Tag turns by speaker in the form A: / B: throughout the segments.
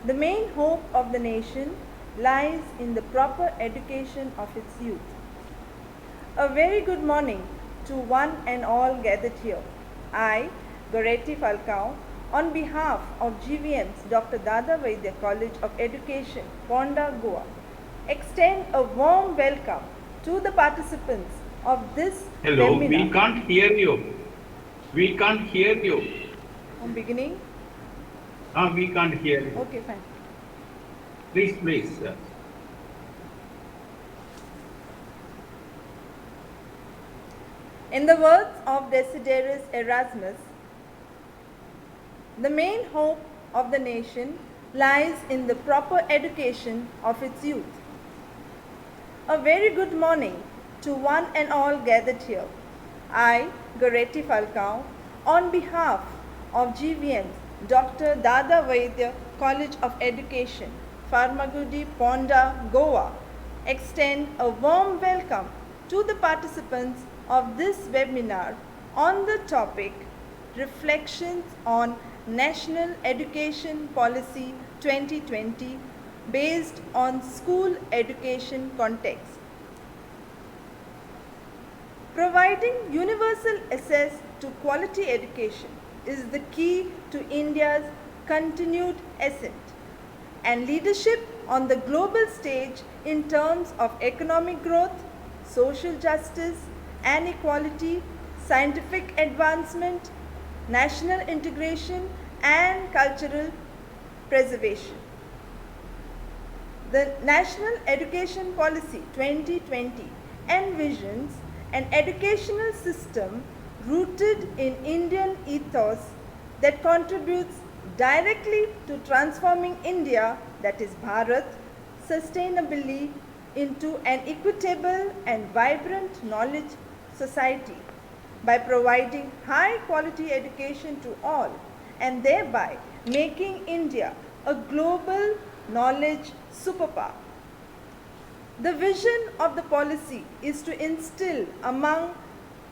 A: The main hope of the nation lies in the proper education of its youth. A very good morning to one and all gathered here. I, Goretti Falcao, on behalf of GVM's Dr. Dada Vaidya College of Education, Ponda, Goa, extend a warm welcome to the participants of this
B: Hello,
A: webinar.
B: we can't hear you. We can't hear you.
A: From beginning?
B: We can't hear you.
A: Okay, fine.
B: Please.
A: In the words of Desiderius Erasmus, the main hope of the nation lies in the proper education of its youth. A very good morning to one and all gathered here. I, Goretti Falcao, on behalf of GVM's Dr. Dada Vaidya College of Education, Farmagudi, Ponda, Goa, extend a warm welcome to the participants of this webinar on the topic Reflections on National Education Policy 2020 based on school education context. Providing universal access to quality education is the key to India's continued ascent and leadership on the global stage in terms of economic growth, social justice and equality, scientific advancement, national integration and cultural preservation. The National Education Policy 2020 envisions an educational system rooted in Indian ethos that contributes directly to transforming India, that is Bharat, sustainably into an equitable and vibrant knowledge society by providing high quality education to all and thereby making India a global knowledge superpower. The vision of the policy is to instill among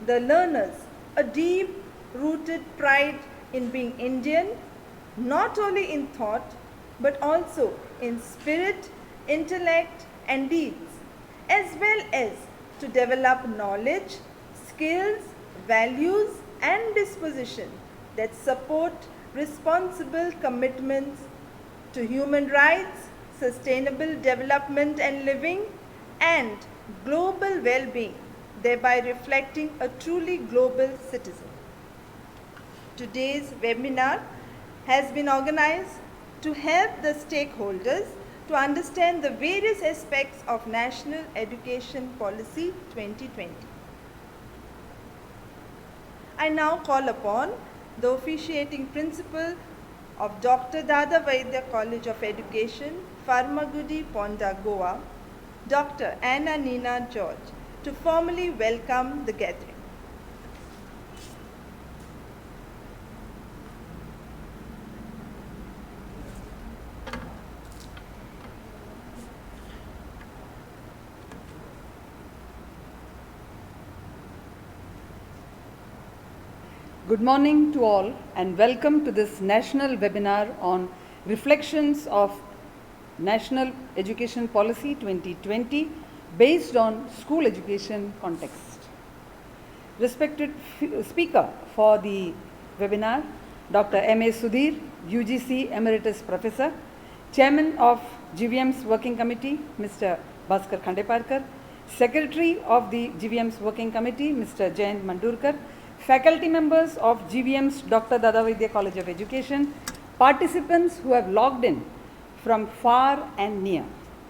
A: the learners a deep-rooted pride in being Indian, not only in thought, but also in spirit, intellect, and deeds, as well as to develop knowledge, skills, values, and disposition that support responsible commitments to human rights, sustainable development and living, and global well-being, thereby reflecting a truly global citizen. Today's webinar has been organized to help the stakeholders to understand the various aspects of National Education Policy 2020. I now call upon the officiating principal of Dr. Dada Vaidya College of Education, Farmagudi, Ponda, Goa, Dr. Anna Nina George, to formally welcome the gathering.
C: Good morning to all and welcome to this national webinar on Reflections of National Education Policy 2020 based on school education context. Respected speaker for the webinar, Dr. M.A. Sudhir, UGC Emeritus Professor, Chairman of GVM's Working Committee, Mr. Bhaskar Khandeparkar, Secretary of the GVM's Working Committee, Mr. Jayant Mandurkar, faculty members of GVM's Dr. Dada Vaidya College of Education, participants who have logged in from far and near.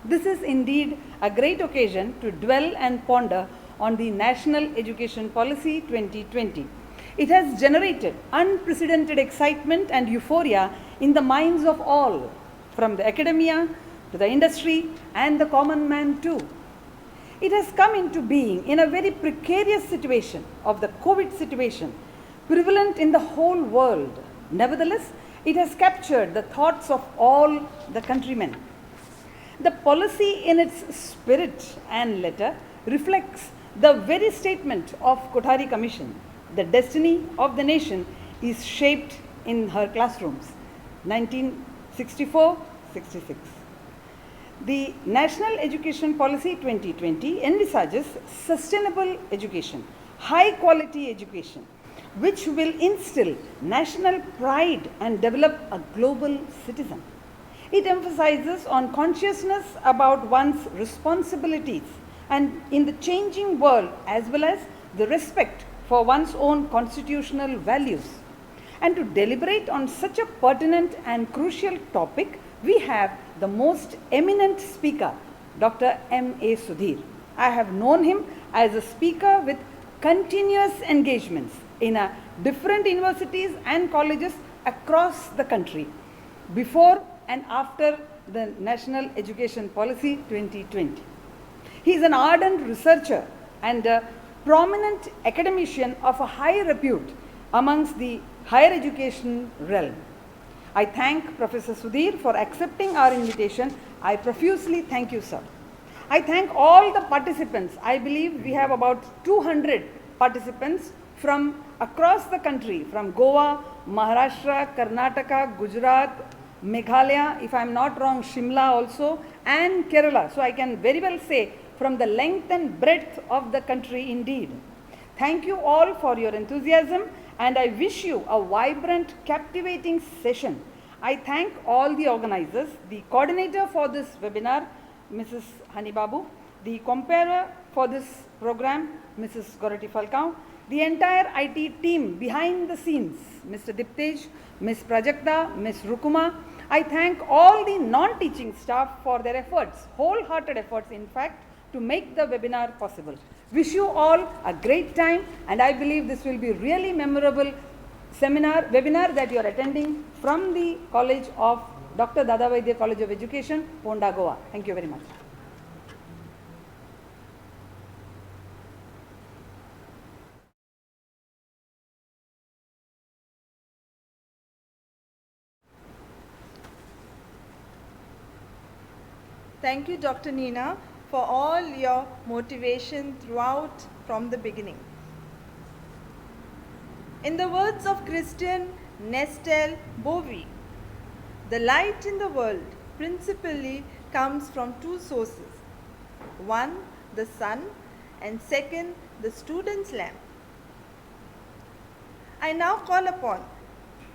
C: This is indeed a great occasion to dwell and ponder on the National Education Policy 2020. It has generated unprecedented excitement and euphoria in the minds of all, from the academia to the industry and the common man too. It has come into being in a very precarious situation of the COVID situation, prevalent in the whole world. Nevertheless, it has captured the thoughts of all the countrymen. The policy in its spirit and letter reflects the very statement of Kothari Commission. The destiny of the nation is shaped in her classrooms. 1964, 66. The National Education Policy 2020 envisages sustainable education, high quality education, which will instill national pride and develop a global citizen. It emphasizes on consciousness about one's responsibilities and in the changing world, as well as the respect for one's own constitutional values. And to deliberate on such a pertinent and crucial topic, we have the most eminent speaker, Dr. M.A. Sudhir. I have known him as a speaker with continuous engagements in different universities and colleges across the country before and after the National Education Policy 2020. He is an ardent researcher and a prominent academician of a high repute amongst the higher education realm. I thank Professor Sudhir for accepting our invitation. I profusely thank you, sir. I thank all the participants. I believe we have about 200 participants from across the country, from Goa, Maharashtra, Karnataka, Gujarat, Meghalaya, if I am not wrong, Shimla also, and Kerala. So I can very well say from the length and breadth of the country indeed. Thank you all for your enthusiasm, and I wish you a vibrant, captivating session. I thank all the organizers, the coordinator for this webinar, Mrs. Hani Babu, the comparer for this program, Mrs. Gorati Falcao, the entire IT team behind the scenes, Mr. Diptej, Ms. Prajakta, Ms. Rukuma. I thank all the non-teaching staff for their efforts, wholehearted efforts in fact, to make the webinar possible. Wish you all a great time, and I believe this will be really memorable webinar that you are attending from the College of Dr. Dada Vaidya College of Education, Ponda, Goa. Thank you very much.
A: Thank you, Dr. Nina, for all your motivation throughout from the beginning. In the words of Christian Nestel Bowie, the light in the world principally comes from two sources. One, the sun, and second, the student's lamp. I now call upon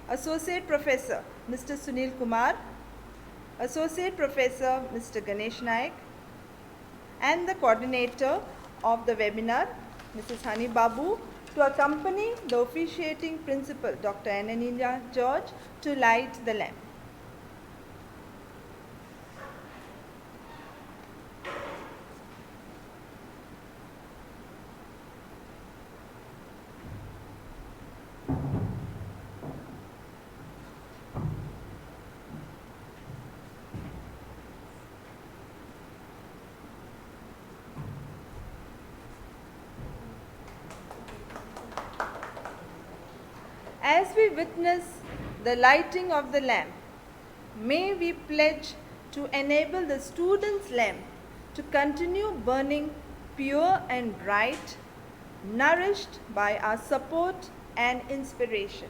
A: Associate Professor Mr. Sunil Kumar, Associate Professor Mr. Ganesh Naik, and the coordinator of the webinar, Mrs. Hani Babu, to accompany the officiating principal, Dr. Ananilia George, to light the lamp. As we witness the lighting of the lamp, may we pledge to enable the student's lamp to continue burning pure and bright, nourished by our support and inspiration.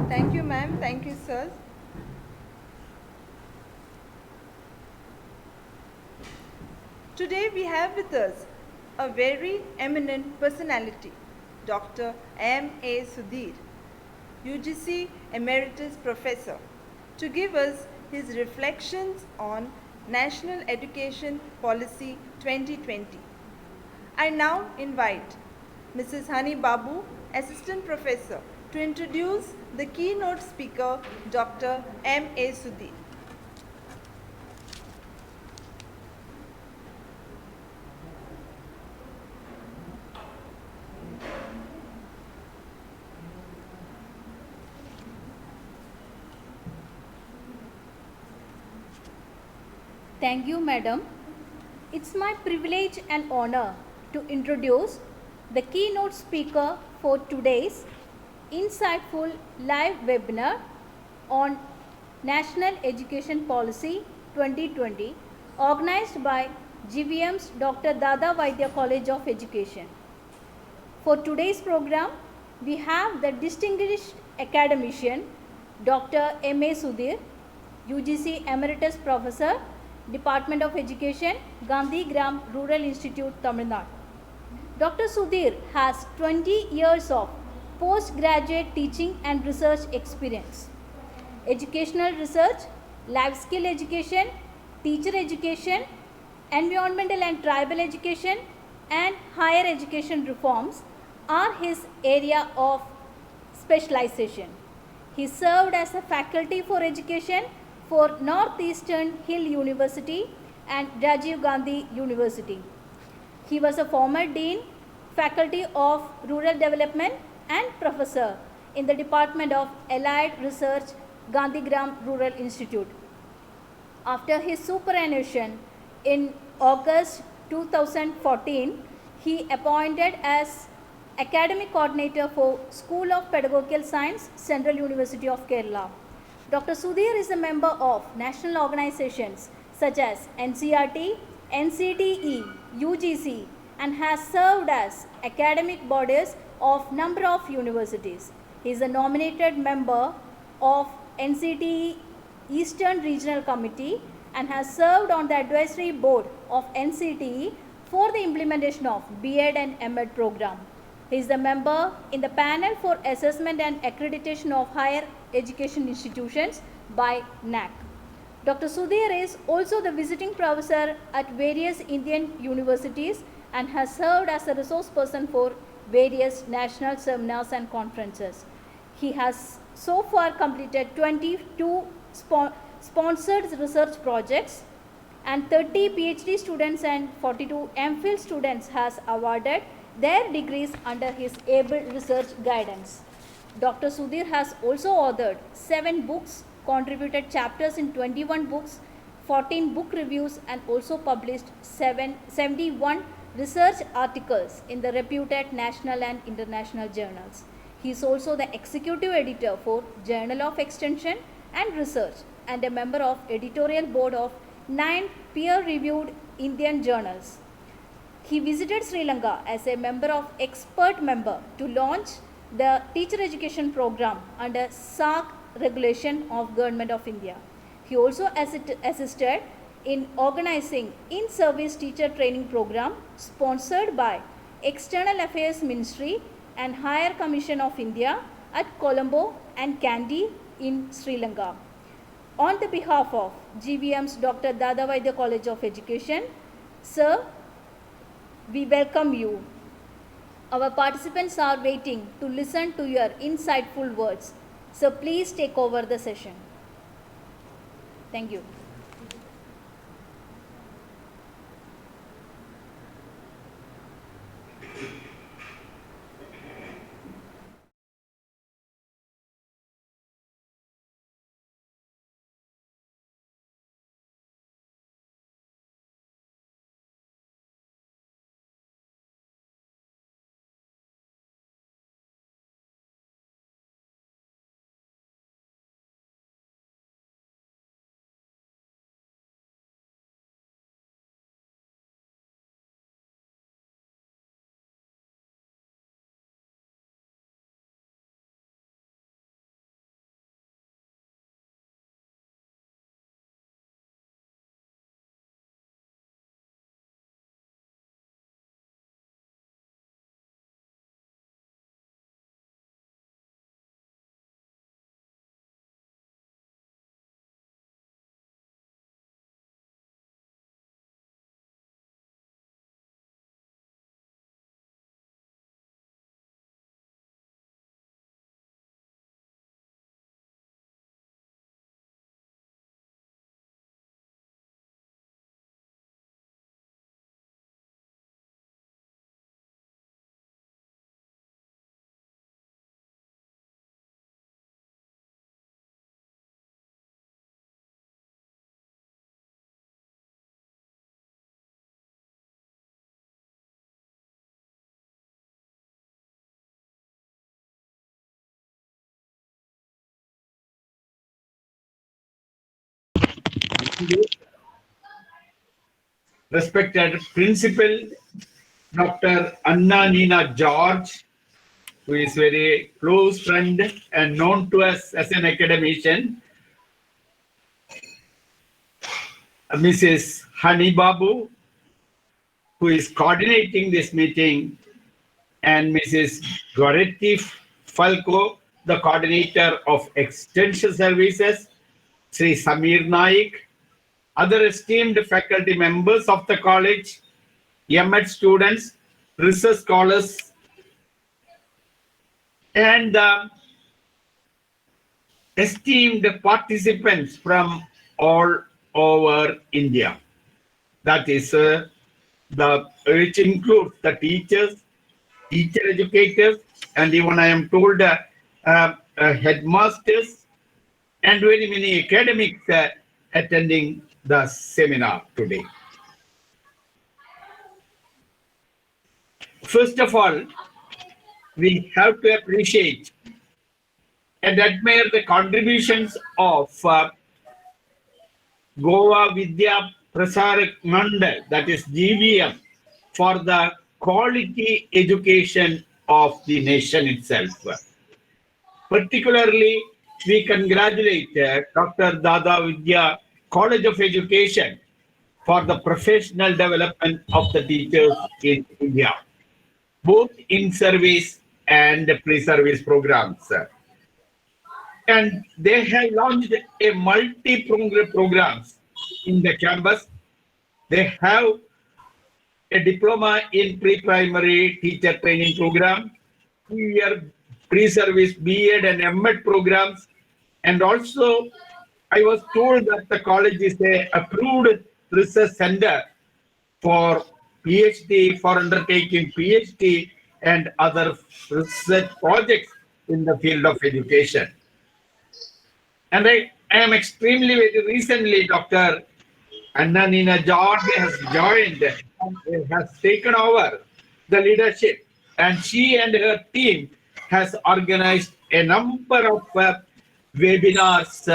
A: Thank you, ma'am. Thank you, sir. Today we have with us a very eminent personality, Dr. M.A. Sudhir, UGC Emeritus Professor, to give us his reflections on National Education Policy 2020. I now invite Mrs. Hani Babu, Assistant Professor, to introduce the keynote speaker, Dr. M.A. Sudhir.
D: Thank you, madam. It's my privilege and honor to introduce the keynote speaker for today's insightful live webinar on National Education Policy 2020, organized by GVM's Dr. Dada Vaidya College of Education. For today's program, we have the distinguished academician Dr. M.A. Sudhir, UGC Emeritus Professor, Department of Education, Gandhigram Rural Institute, Tamil Nadu. Dr. Sudhir has 20 years of postgraduate teaching and research experience. Educational research, life skill education, teacher education, environmental and tribal education, and higher education reforms are his area of specialization. He served as a faculty for education for Northeastern Hill University and Rajiv Gandhi University. He was a former dean, faculty of rural development, and professor in the Department of Allied Research, Gandhigram Rural Institute. After his superannuation in August 2014, he appointed as academic coordinator for School of Pedagogical Science, Central University of Kerala. Dr. Sudhir is a member of national organizations such as NCRT, NCTE, UGC, and has served as academic bodies of number of universities. He is a nominated member of NCTE Eastern Regional Committee and has served on the advisory board of NCTE for the implementation of B.Ed and M.Ed program. He is a member in the panel for assessment and accreditation of higher education institutions by NAC. Dr. Sudhir is also the visiting professor at various Indian universities and has served as a resource person for various national seminars and conferences. He has so far completed 22 sponsored research projects, and 30 PhD students and 42 MPhil students has awarded their degrees under his able research guidance. Dr. Sudhir has also authored 7 books, contributed chapters in 21 books, 14 book reviews, and also published 71 research articles in the reputed national and international journals. He is also the executive editor for Journal of Extension and Research and a member of editorial board of 9 peer-reviewed Indian journals. He visited Sri Lanka as a member of expert member to launch the teacher education program under SARC regulation of Government of India. He also assisted in organizing in-service teacher training program sponsored by External Affairs Ministry and Higher Commission of India at Colombo and Kandy in Sri Lanka. On the behalf of GVM's Dr. Dada Vaidya College of Education, sir, we welcome you. Our participants are waiting to listen to your insightful words. So please take over the session. Thank you.
B: introduce respected Principal Dr. Anna Nina George, who is very close friend and known to us as an academician, Mrs. Hani Babu, who is coordinating this meeting, and Mrs. Goretti Falco, the coordinator of Extension Services, Sri Samir Naik, other esteemed faculty members of the college, MAT students, research scholars, and esteemed participants from all over India. That is, which includes the teachers, teacher educators, and even I am told headmasters, and very many academics attending the seminar today. First of all, we have to appreciate and admire the contributions of Goa Vidya Prasarak Mandal, that is GVM, for the quality education of the nation itself. Particularly, we congratulate Dr. Dada Vidya College of Education for the professional development of the teachers in India, both in service and pre-service programs. And they have launched a multi-pronged programs in the campus. They have a diploma in pre-primary teacher training program, 2-year pre-service B.Ed and M.Ed programs, and also I was told that the college is a approved research center for PhD, for undertaking PhD and other research projects in the field of education. And I am extremely very recently, Dr. Anna Nina George has joined and has taken over the leadership, and she and her team has organized a number of webinars,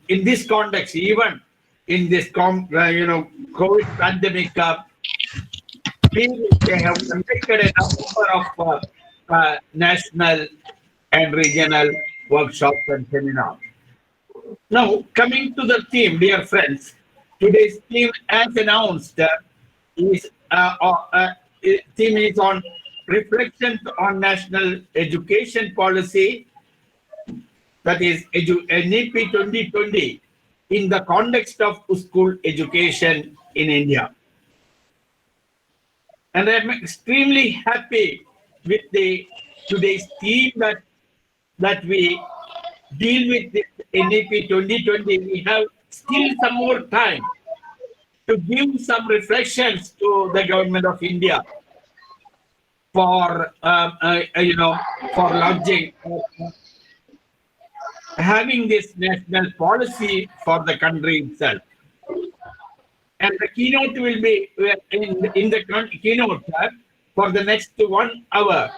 B: in this context, even in this COVID pandemic period, they have conducted a number of national and regional workshops and seminars. Now, coming to the theme, dear friends, today's theme, as announced, is theme is on reflections on national education policy, that is NEP 2020, in the context of school education in India. And I'm extremely happy with today's theme that we deal with this NEP 2020. We have still some more time to give some reflections to the government of India for for launching, having this national policy for the country itself. And the keynote will be in the keynote for the next 1 hour.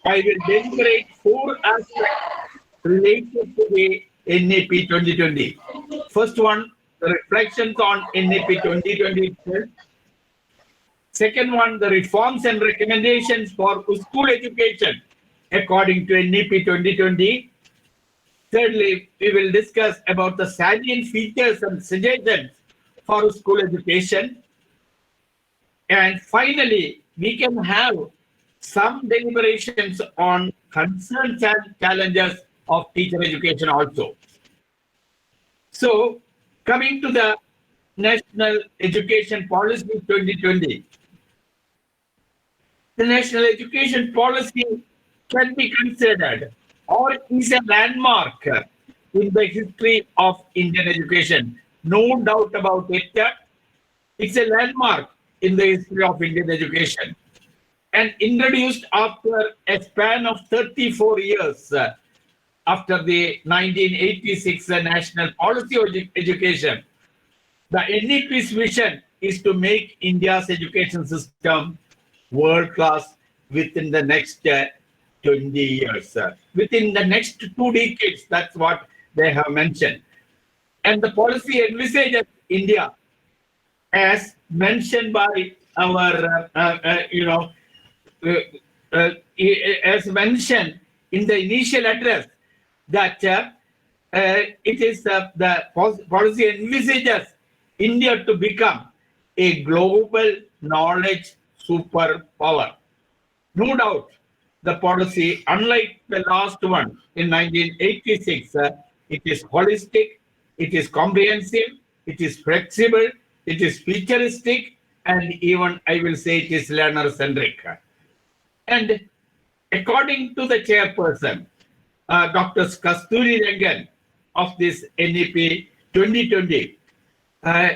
B: I will deliberate 4 aspects related to the NEP 2020. First one, the reflections on NEP 2020 itself. Second one, the reforms and recommendations for school education according to NEP 2020. Thirdly, we will discuss about the salient features and suggestions for school education. And finally, we can have some deliberations on concerns and challenges of teacher education also. So, coming to the National Education Policy 2020. The National Education Policy can be considered or is a landmark in the history of Indian education. No doubt about it. It's a landmark in the history of Indian education, and introduced after a span of 34 years after the 1986 National Policy of Education. The NEP's vision is to make India's education system world-class within the next 20 years. Within the next 2 decades, that's what they have mentioned. And the policy envisages India, as mentioned by our, as mentioned in the initial address, that it is the policy envisages India to become a global knowledge superpower. No doubt, the policy, unlike the last one in 1986, it is holistic, it is comprehensive, it is flexible, it is futuristic, and even I will say it is learner-centric. And according to the chairperson, Dr. Kasturi Rangan of this NEP 2020,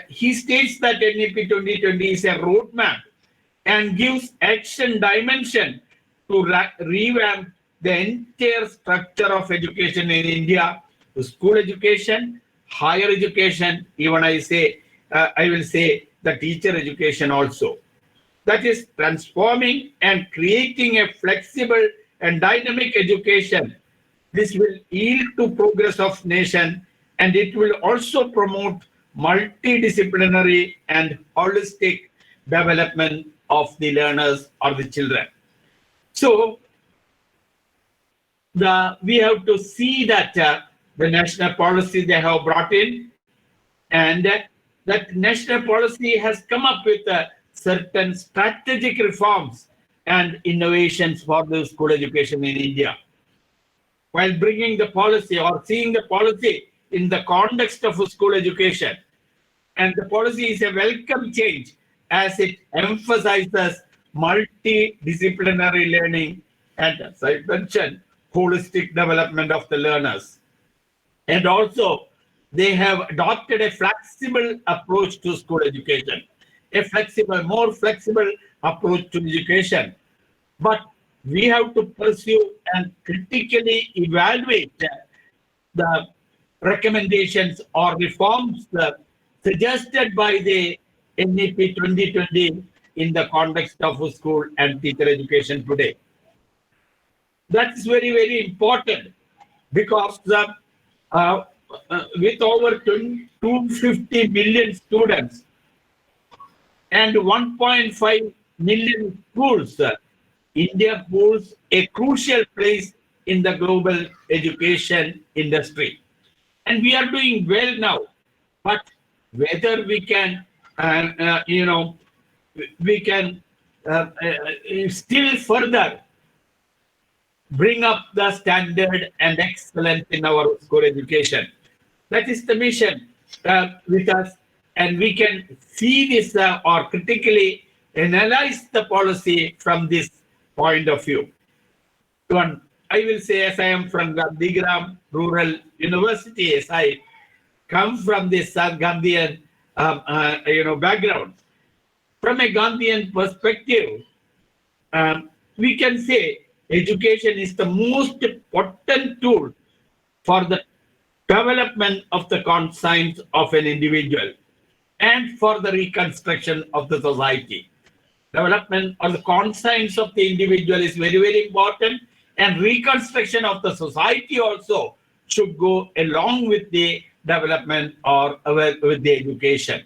B: he states that NEP 2020 is a roadmap and gives action dimension to revamp the entire structure of education in India, school education, higher education, even I will say the teacher education also. That is transforming and creating a flexible and dynamic education. This will yield to progress of nation, and it will also promote multidisciplinary and holistic development of the learners or the children. So we have to see that the national policy they have brought in, and that national policy has come up with certain strategic reforms and innovations for the school education in India. While bringing the policy or seeing the policy in the context of school education, and the policy is a welcome change as it emphasizes multidisciplinary learning and, as I mentioned, holistic development of the learners. And also, they have adopted a flexible approach to school education, more flexible approach to education. But we have to pursue and critically evaluate the recommendations or reforms suggested by the NEP 2020 in the context of school and teacher education today. That is very, very important, because with over 250 million students and 1.5 million schools, India holds a crucial place in the global education industry. And we are doing well now, but whether we can, still further bring up the standard and excellence in our school education. That is the mission with us, and we can see this or critically analyze the policy from this point of view. One, I will say, as I am from Gandhigram Rural University, as I come from this Gandhian background. From a Gandhian perspective, we can say education is the most potent tool for the development of the conscience of an individual and for the reconstruction of the society. Development of the conscience of the individual is very, very important, and reconstruction of the society also should go along with the development or with the education.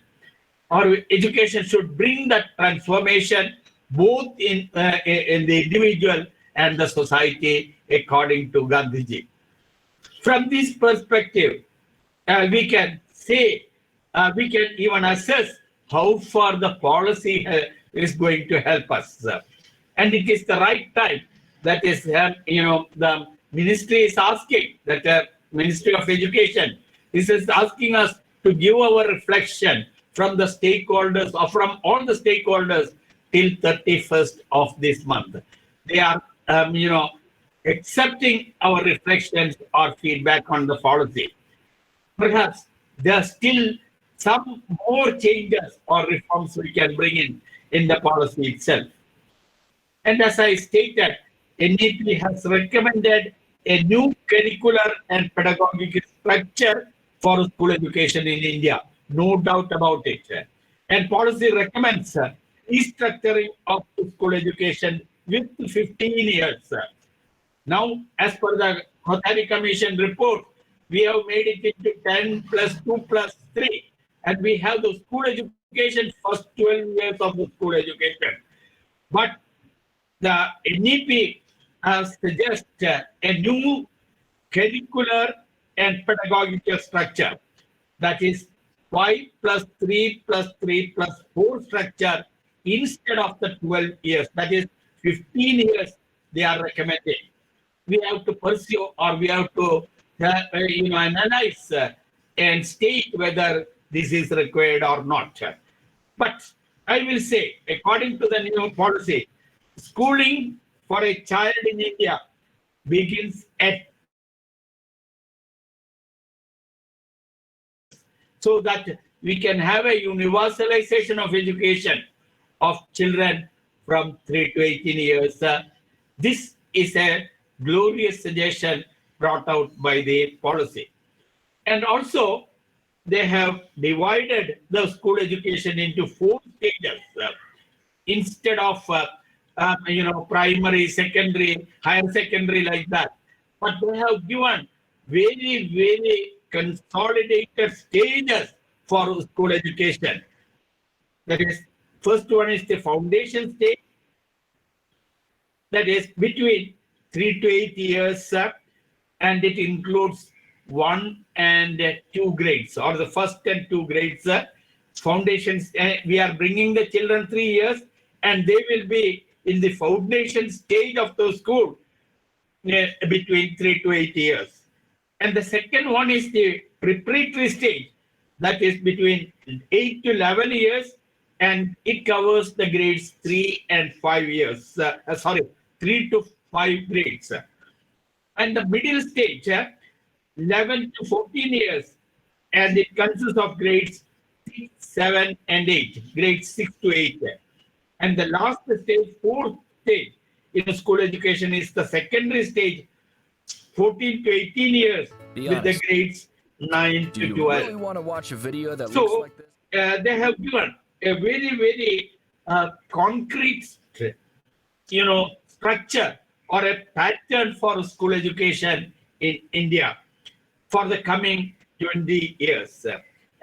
B: Or education should bring that transformation both in the individual and the society, according to Gandhiji. From this perspective, we can say, we can even assess how far the policy is going to help us. And it is the right time. That is, the ministry is asking, that Ministry of Education, this is asking us to give our reflection from the stakeholders, or from all the stakeholders, till 31st of this month. They are, accepting our reflections or feedback on the policy. Perhaps there are still some more changes or reforms we can bring in the policy itself. And as I stated, NEP has recommended a new curricular and pedagogic structure for school education in India. No doubt about it. And policy recommends restructuring of school education with 15 years. Now, as per the Kothari Commission report, we have made it into 10 plus 2 plus 3. And we have the school education, first 12 years of the school education. But the NEP suggests a new curricular and pedagogical structure, that is 5 plus 3 plus 3 plus 4 structure instead of the 12 years, that is 15 years they are recommending. We have to pursue, or we have to analyze and state whether this is required or not. But I will say, according to the new policy, schooling for a child in India begins at so that we can have a universalization of education of children from 3 to 18 years. This is a glorious suggestion brought out by the policy. And also, they have divided the school education into 4 stages instead of primary, secondary, higher secondary, like that. But they have given very, very consolidated stages for school education. That is, first one is the foundation stage, that is between 3 to 8 years, and it includes 1 and 2 grades, or the first and 2 grades. Foundations, we are bringing the children 3 years, and they will be in the foundation stage of the school between 3 to 8 years. And the second one is the preparatory stage, that is between 8 to 11 years, and it covers the grades 3 and 5 years. 3 to 5 grades. And the middle stage, 11 to 14 years, and it consists of grades 6, 7, and 8, grades 6 to 8. And the last stage, 4th stage in school education, is the secondary stage, 14 to 18 years, with the grades 9 to 12.
E: Do you really want to watch a video that looks like this?
B: They have given a very, very concrete, structure or a pattern for school education in India for the coming 20 years.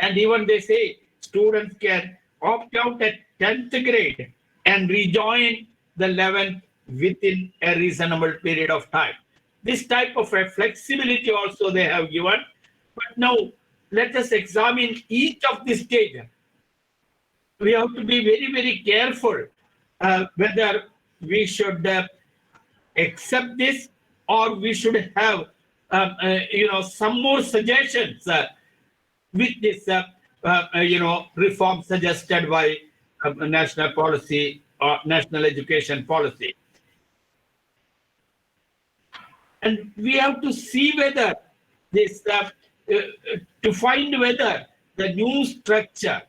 B: And even they say students can opt out at 10th grade and rejoin the 11th within a reasonable period of time. This type of a flexibility also they have given. But now let us examine each of these stages. We have to be very, very careful whether we should accept this, or we should have some more suggestions with this reform suggested by national policy or national education policy. And we have to see whether this to find whether the new structure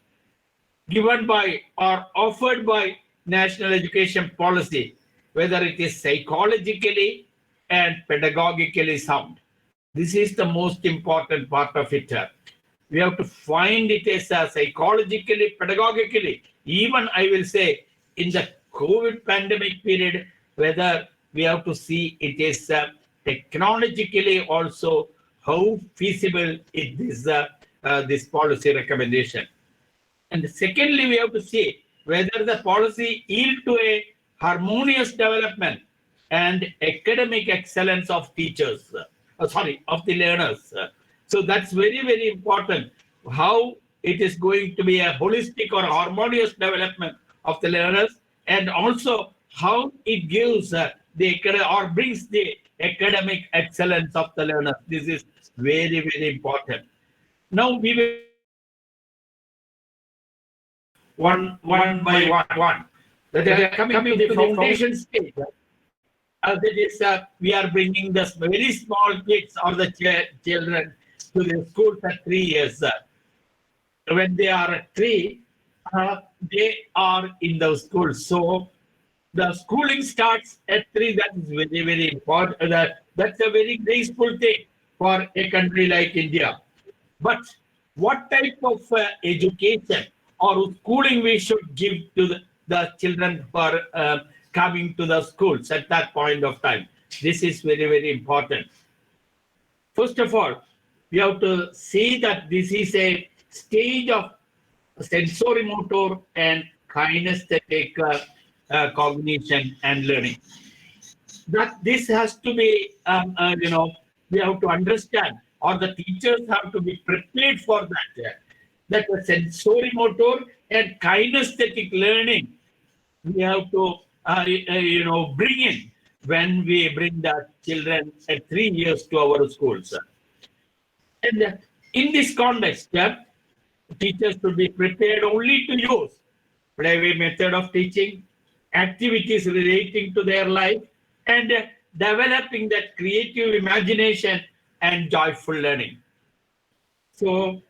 B: given by or offered by national education policy, whether it is psychologically and pedagogically sound. This is the most important part of it. We have to find it as psychologically, pedagogically, even I will say in the COVID pandemic period, whether we have to see it is technologically also how feasible it is this policy recommendation. And secondly, we have to see whether the policy yield to a harmonious development and academic excellence of teachers, of the learners. So that's very, very important, how it is going to be a holistic or harmonious development of the learners, and also how it gives brings the academic excellence of the learners. This is very, very important. Now we will one by one. That is coming to the foundation stage. That is, we are bringing the very small kids or the children to the schools at 3 years. When they are at 3, they are in the school. So the schooling starts at 3. That is very, very important. That's a very graceful thing for a country like India. But what type of education or schooling we should give to the children for coming to the schools at that point of time? This is very, very important. First of all, we have to see that this is a stage of sensorimotor and kinesthetic cognition and learning. That this has to be, we have to understand, or the teachers have to be prepared for that. That the sensorimotor and kinesthetic learning we have to, bring in when we bring the children at 3 years to our schools. And in this context, teachers should be prepared only to use play method of teaching, activities relating to their life, and developing that creative imagination and joyful learning. So,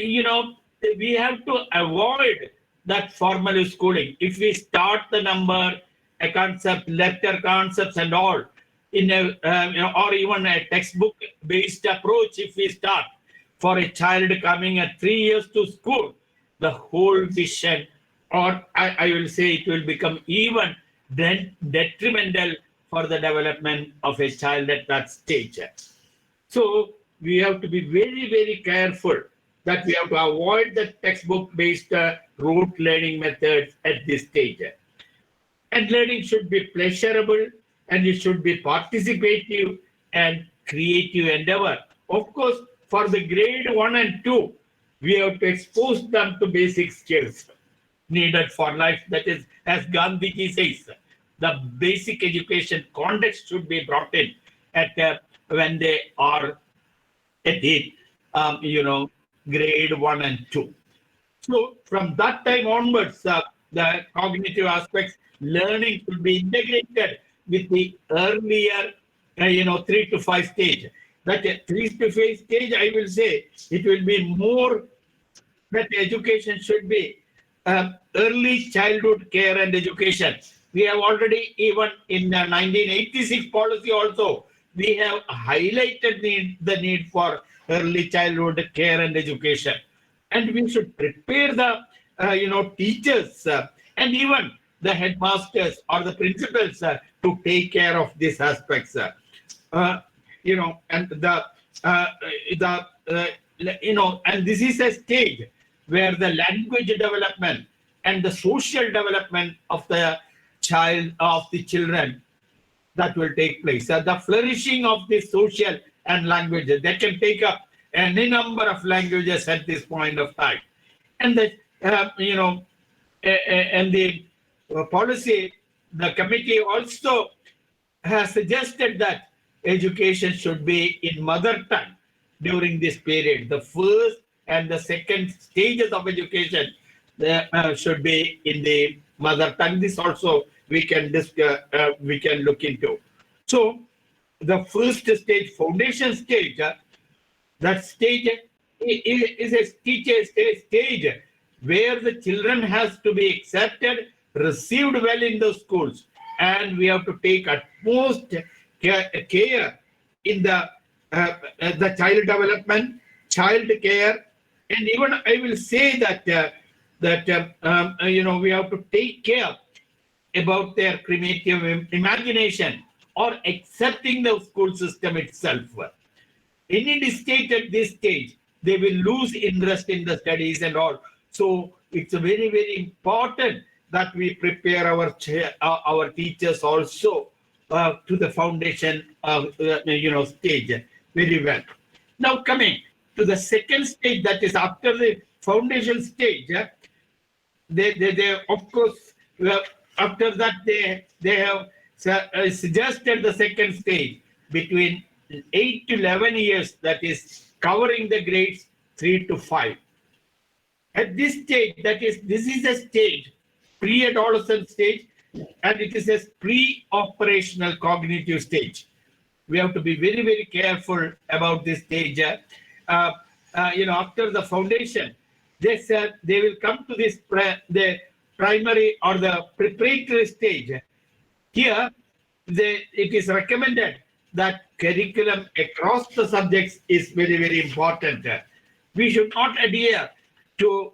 B: we have to avoid that formal schooling. If we start the number, a concept, letter concepts and all, in a, or even a textbook-based approach, if we start for a child coming at 3 years to school, the whole vision, or I will say it will become even detrimental for the development of a child at that stage. So we have to be very, very careful that we have to avoid the textbook-based rote learning methods at this stage. And learning should be pleasurable, and it should be participative and creative endeavor. Of course, for the grade 1 and 2, we have to expose them to basic skills needed for life. That is, as Gandhiji says, the basic education context should be brought in at when they are at the, grade 1 and 2. So from that time onwards, the cognitive aspects, learning should be integrated with the earlier, 3 to 5 stage. That 3 to 5 stage, I will say, it will be more that education should be early childhood care and education. We have already, even in the 1986 policy also, we have highlighted the need for early childhood care and education. And we should prepare the, teachers and even the headmasters or the principals to take care of these aspects. And and this is a stage where the language development and the social development of the children that will take place. The flourishing of the social and languages, they can take up any number of languages at this point of time. And the policy, the committee also has suggested that education should be in mother tongue during this period. The first and the second stages of education should be in the mother tongue. This also we can look into. So the first stage, foundation stage, that stage is a stage where the children has to be accepted, received well in the schools, and we have to take utmost care in the child development, child care, and even I will say that we have to take care about their creative imagination or accepting the school system itself. Any state at this stage, they will lose interest in the studies and all. So it's very, very important that we prepare our teachers also to the foundation stage very well. Now coming to the second stage, that is after the foundation stage, they of course after that they have suggested the second stage between 8 to 11 years, that is covering the grades 3 to 5. At this stage, this is a stage, pre-adolescent stage, and it is a pre-operational cognitive stage. We have to be very, very careful about this stage. After the foundation, they will come to this the primary or the preparatory stage. Here, it is recommended that curriculum across the subjects is very, very important. We should not adhere to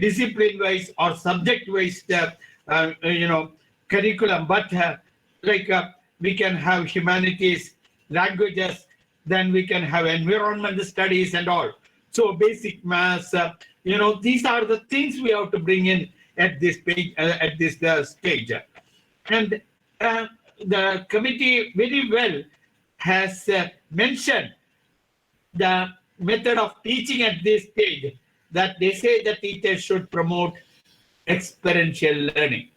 B: discipline-wise or subject-wise, curriculum, but we can have humanities, languages, then we can have environmental studies and all. So basic maths, these are the things we have to bring in at this page, at this stage. And the committee very well has mentioned the method of teaching at this stage, that they say the teachers should promote experiential learning.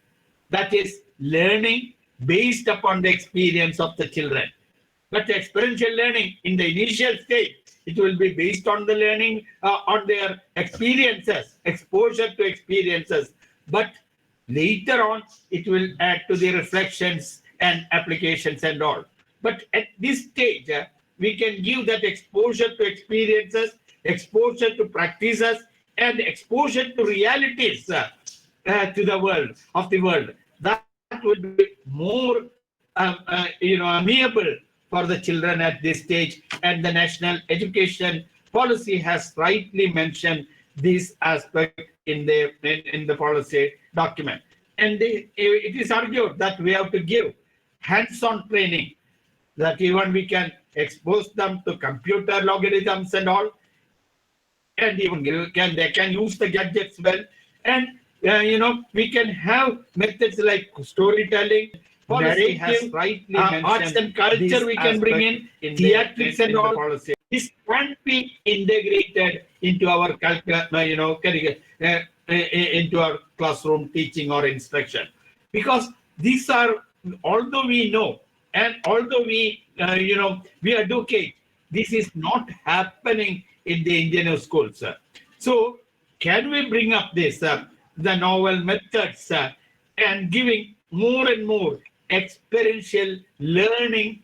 B: That is learning based upon the experience of the children. But experiential learning in the initial stage, it will be based on the learning, on their experiences, exposure to experiences. But later on, it will add to the reflections and applications and all. But at this stage, we can give that exposure to experiences, exposure to practices, and exposure to realities to the world, of the world. That will be more amiable for the children at this stage. And the National Education Policy has rightly mentioned this aspect in the policy document. And it is argued that we have to give hands-on training, that even we can expose them to computer logarithms and all, and even they can use the gadgets well. And we can have methods like storytelling. Policy has rightly mentioned arts and culture we can bring in theatrics and all. Policy. This can't be integrated into our into our classroom teaching or instruction, because these are, although we know and although we we advocate, this is not happening in the Indian schools. So can we bring up this the novel methods and giving more and more experiential learning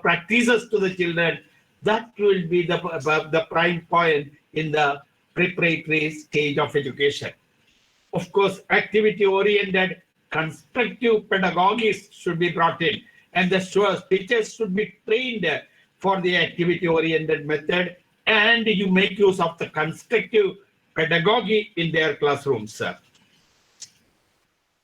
B: practices to the children? That will be the prime point in the preparatory stage of education. Of course, activity-oriented constructive pedagogy should be brought in, and the teachers should be trained for the activity-oriented method, and you make use of the constructive pedagogy in their classrooms.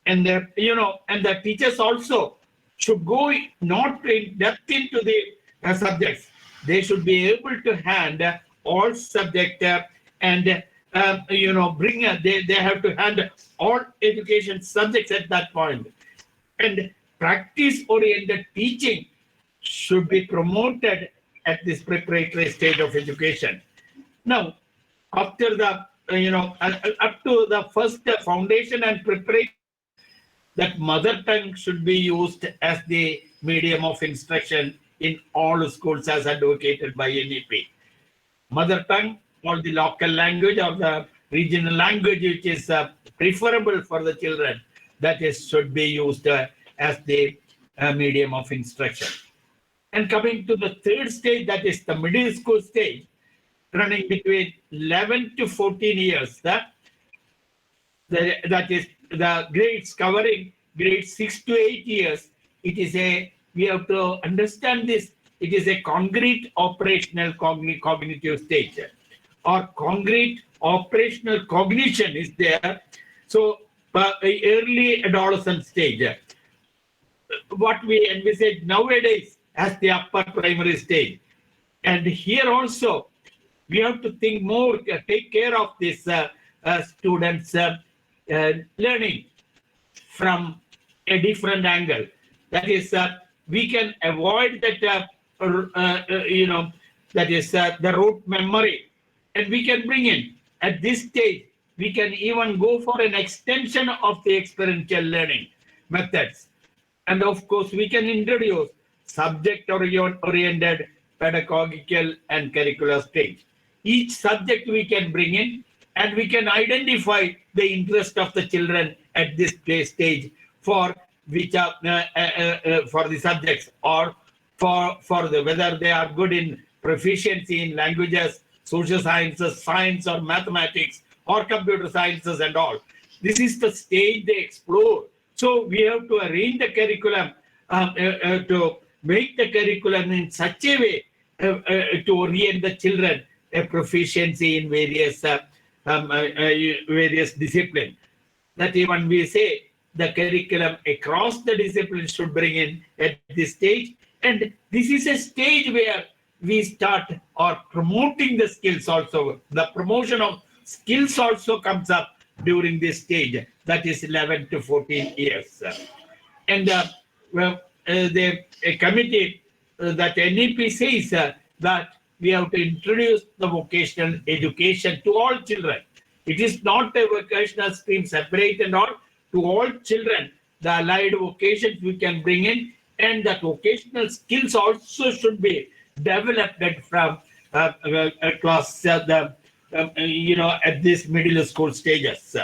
B: And the teachers also should go not in depth into the subjects. They should be able to handle all subject and bring they have to handle all education subjects at that point. And practice-oriented teaching should be promoted at this preparatory stage of education. Now, after the up to the first foundation and preparation, that mother tongue should be used as the medium of instruction in all schools as advocated by NEP. Mother tongue or the local language or the regional language which is preferable for the children, that is should be used as the medium of instruction. And coming to the third stage, that is the middle school stage, running between 11 to 14 years, that is the grades covering grades 6 to 8 years. It is we have to understand this, it is a concrete operational cognitive stage, or concrete operational cognition is there. So early adolescent stage, what we envisage nowadays as the upper primary stage. And here also we have to think more, take care of this students learning from a different angle. That is, we can avoid that, that is the rote memory, and we can bring in at this stage. We can even go for an extension of the experiential learning methods, and of course, we can introduce subject-oriented pedagogical and curricular stage. Each subject we can bring in, and we can identify the interest of the children at this stage for which are for the subjects, or for the whether they are good in proficiency in languages, social sciences, science or mathematics, or computer sciences and all. This is the stage they explore. So we have to arrange the curriculum to make the curriculum in such a way to orient the children a proficiency in various various disciplines. That even we say the curriculum across the disciplines should bring in at this stage. And this is a stage where we start or promoting the skills also. The promotion of skills also comes up during this stage, that is 11 to 14 years. And the committee, that NEP says that we have to introduce the vocational education to all children. It is not a vocational stream separate and all. To all children, the allied vocations we can bring in, and that vocational skills also should be developed from class, at this middle school stages.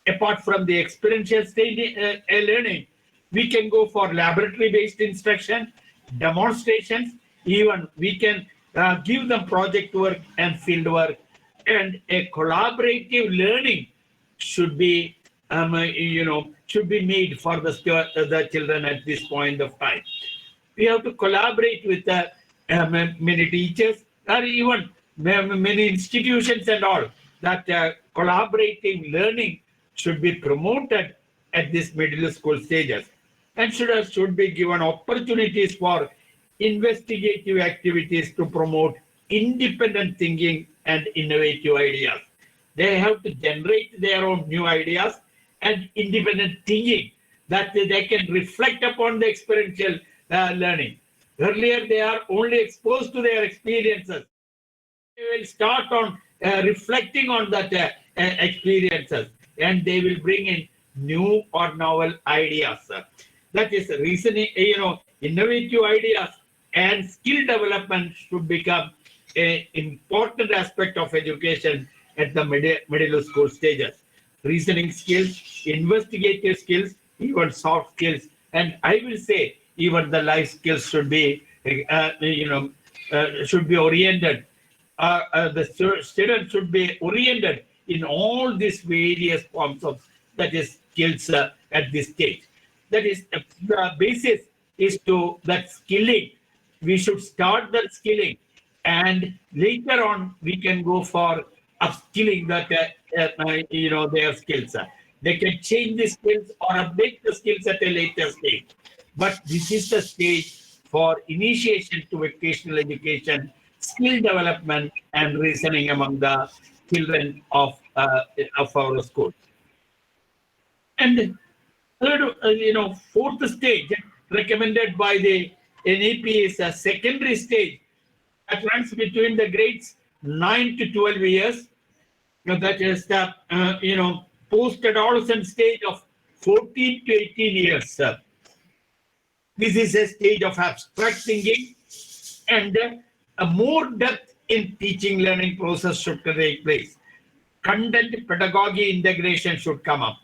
B: Apart from the experiential stage learning, we can go for laboratory-based instruction, demonstrations, even we can give them project work and field work, and a collaborative learning should be, should be made for the children at this point of time. We have to collaborate with many teachers or even many institutions and all. That collaborative learning should be promoted at this middle school stages, and should be given opportunities for investigative activities to promote independent thinking and innovative ideas. They have to generate their own new ideas and independent thinking that they can reflect upon the experiential learning. Earlier, they are only exposed to their experiences. They will start on reflecting on that experiences, and they will bring in new or novel ideas. That is reasoning, innovative ideas and skill development should become an important aspect of education at the middle school stages. Reasoning skills, investigative skills, even soft skills, and I will say even the life skills should be, should be oriented. The students should be oriented in all these various forms of, that is, skills at this stage. That is, the basis is to that skilling. We should start that skilling, and later on we can go for upskilling that their skills. They can change the skills or update the skills at a later stage. But this is the stage for initiation to vocational education, skill development, and reasoning among the children of our schools. And third, fourth stage recommended by the NEP is a secondary stage that runs between the grades 9 to 12 years. That is the post-adolescent stage of 14 to 18 years. This is a stage of abstract thinking, and a more depth in teaching learning process should take place. Content pedagogy integration should come up.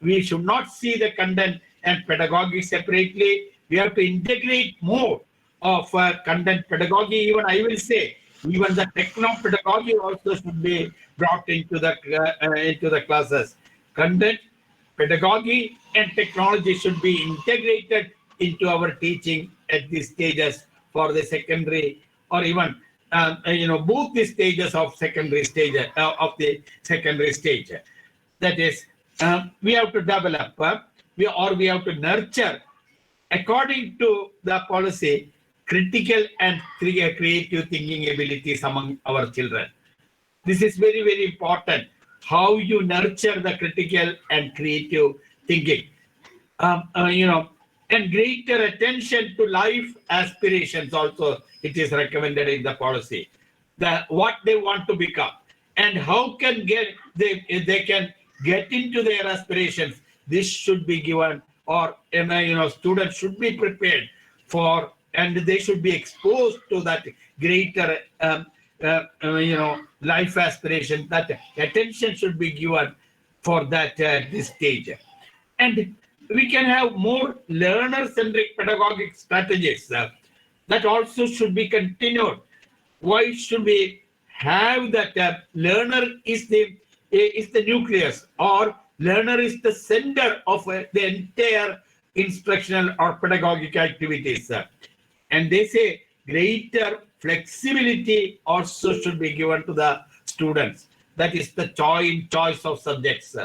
B: We should not see the content and pedagogy separately. We have to integrate more of content pedagogy. Even I will say, even the techno-pedagogy also should be brought into the classes. Content, pedagogy, and technology should be integrated into our teaching at these stages for the secondary, or even both the stages of secondary stage of the secondary stage. That is, we have to develop we have to nurture, according to the policy, critical and creative thinking abilities among our children. This is very, very important. How you nurture the critical and creative thinking, and greater attention to life aspirations. Also, it is recommended in the policy that what they want to become and how can they can get into their aspirations. This should be given, or students should be prepared for, and they should be exposed to that greater life aspiration. That attention should be given for that this stage. And we can have more learner-centric pedagogic strategies that also should be continued. Why should we have that learner is the nucleus, or learner is the center of the entire instructional or pedagogic activities? And they say greater flexibility also should be given to the students. That is the choice of subjects.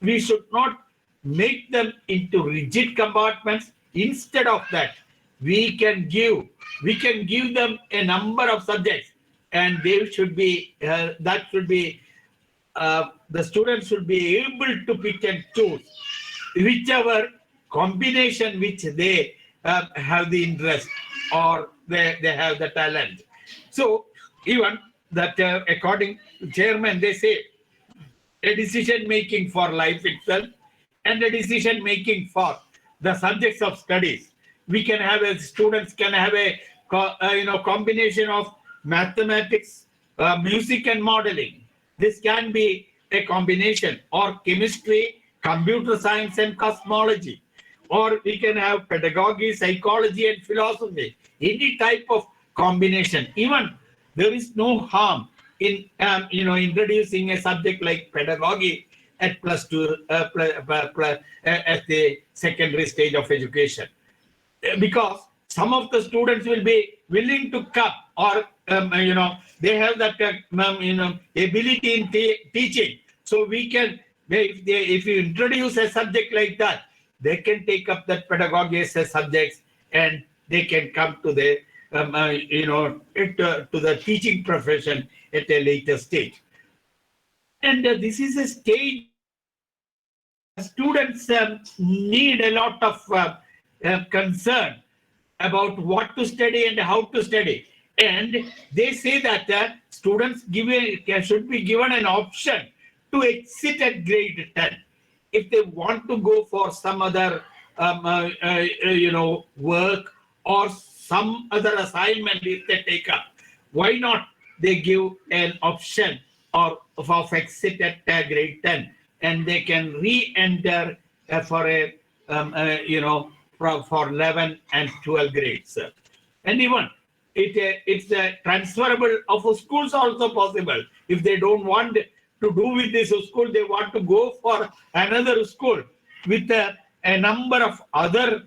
B: We should not make them into rigid compartments. Instead of that, we can give we can give them a number of subjects, and they should be the students should be able to pick and choose whichever combination which they have the interest or they have the talent. So even that according to chairman, they say a decision making for life itself and a decision making for the subjects of studies. We can have students can have a combination of mathematics, music and modeling. This can be a combination, or chemistry, computer science and cosmology, or we can have pedagogy, psychology and philosophy. Any type of combination. Even there is no harm in introducing a subject like pedagogy at +2 at the secondary stage of education, because some of the students will be willing to come, or they have that ability in teaching. So we can, if you introduce a subject like that, they can take up that pedagogy as a subject, and they can come to the to the teaching profession at a later stage. And this is a stage students need a lot of concern about what to study and how to study. And they say that students should be given an option to exit at grade 10. If they want to go for some other work or some other assignment if they take up, why not they give an option of exit at grade 10, and they can re-enter for a for 11 and 12 grades. And even it's transferable of schools also possible. If they don't want to do with this school, they want to go for another school with a number of other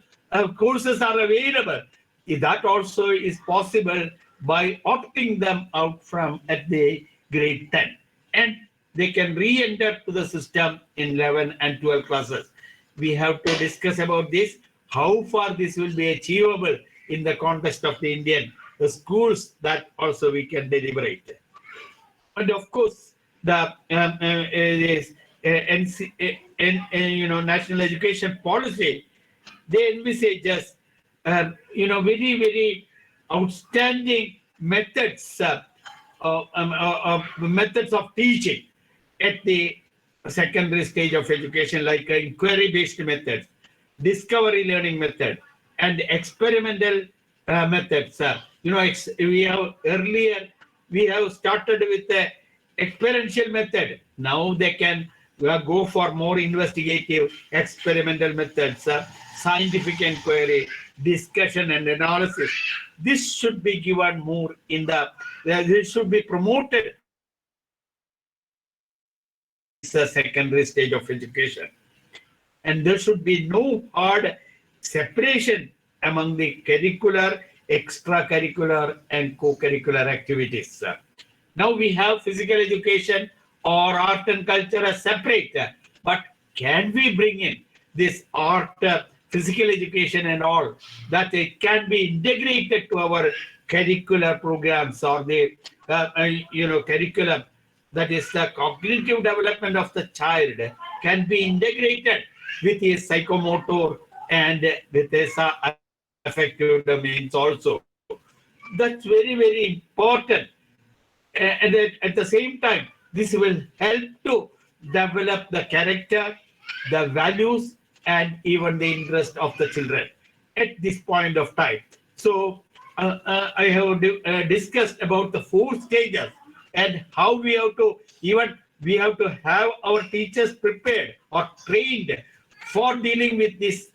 B: courses are available. That also is possible by opting them out from at the grade 10. And they can re-enter to the system in 11 and 12 classes. We have to discuss about this, how far this will be achievable in the context of the Indian schools, that also we can deliberate. And of course, the national education policy, they envisages very, very outstanding methods methods of teaching at the secondary stage of education, like inquiry-based methods, discovery learning method, and experimental methods. We have started with the experiential method. Now they can go for more investigative experimental methods, scientific inquiry, discussion and analysis. This should be given more in this should be promoted in the secondary stage of education. And there should be no hard separation among the curricular, extracurricular and co-curricular activities. Now we have physical education or art and culture as separate, but can we bring in this art, physical education and all, that it can be integrated to our curricular programs, or the curriculum, that is the cognitive development of the child, can be integrated with his psychomotor and with his affective domains also. That's very, very important. And at the same time, this will help to develop the character, the values, and even the interest of the children at this point of time. So I have discussed about the 4 stages and how we have to have our teachers prepared or trained for dealing with these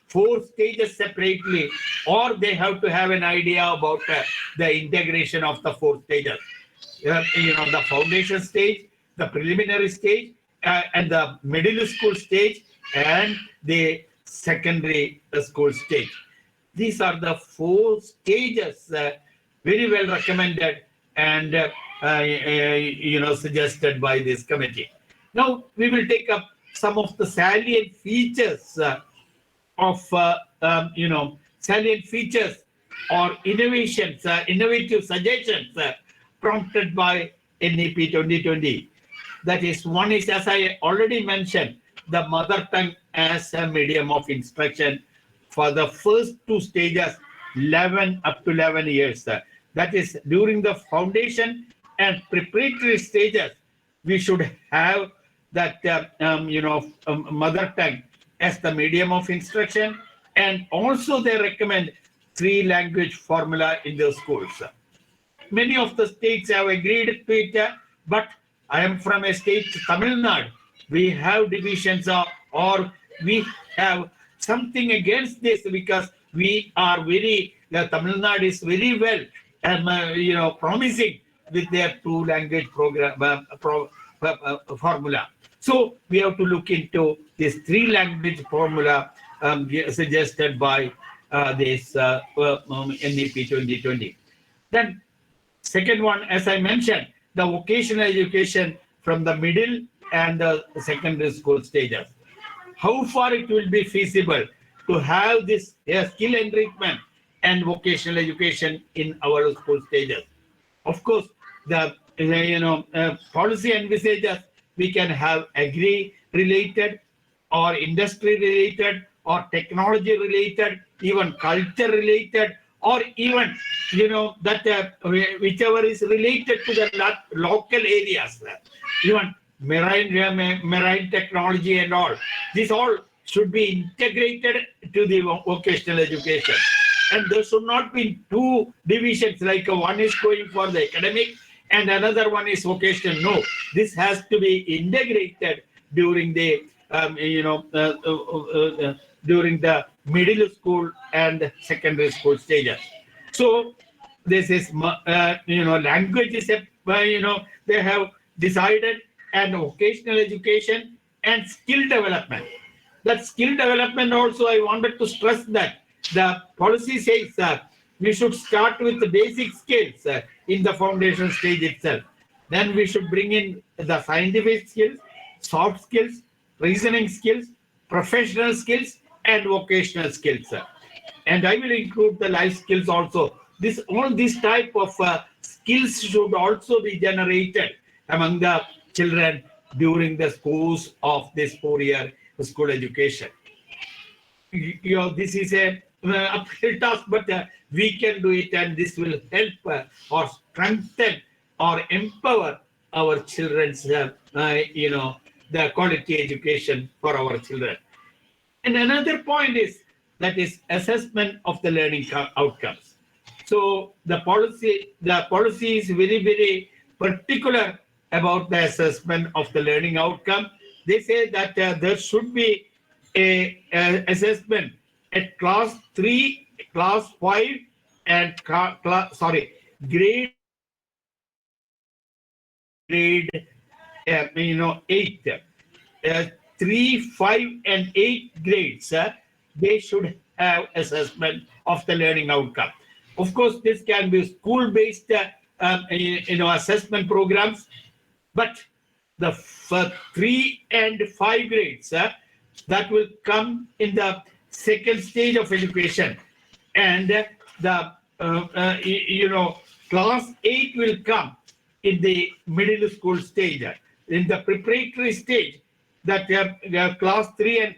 B: 4 stages separately, or they have to have an idea about the integration of the 4 stages. The foundation stage, the preliminary stage, and the middle school stage, and the secondary school stage. These are the 4 stages very well recommended and suggested by this committee. Now we will take up some of the salient features or innovations, innovative suggestions prompted by NEP 2020. That is, one is, as I already mentioned, the mother tongue as a medium of instruction for the first two stages, 11 up to 11 years. That is, during the foundation and preparatory stages, we should have that mother tongue as the medium of instruction, and also they recommend 3-language formula in the schools. Many of the states have agreed to it, but I am from a state, Tamil Nadu. We have divisions or we have something against this because we are Tamil Nadu is very well, promising with their 2-language program formula. So we have to look into this 3-language formula suggested by this NEP 2020. Then second one, as I mentioned, the vocational education from the middle and the secondary school stages. How far it will be feasible to have this skill enrichment and vocational education in our school stages? Of course, the policy envisages we can have agri-related or industry-related or technology-related, even culture-related, or even that whichever is related to the local areas, even marine technology and all. This all should be integrated to the vocational education, and there should not be two divisions, like one is going for the academic and another one is vocational. No, this has to be integrated during the during the middle school and secondary school stages. So this is language is they have decided, and vocational education and skill development. That skill development also, I wanted to stress that the policy says that we should start with the basic skills in the foundation stage itself. Then we should bring in the scientific skills, soft skills, reasoning skills, professional skills, and vocational skills. And I will include the life skills also. All these type of skills should also be generated among the children during the course of this 4-year school education. This is a uphill task, but we can do it, and this will help or strengthen or empower our children's, the quality education for our children. And another point is assessment of the learning outcomes. So the policy is very, very particular about the assessment of the learning outcome. They say that there should be a assessment at class 3, class 5, and grade 8. 3, 5, and 8 grades, they should have assessment of the learning outcome. Of course, this can be school-based, assessment programs, but the 3 and 5 grades that will come in the second stage of education, and the class 8 will come in the middle school stage. In the preparatory stage, that class 3 and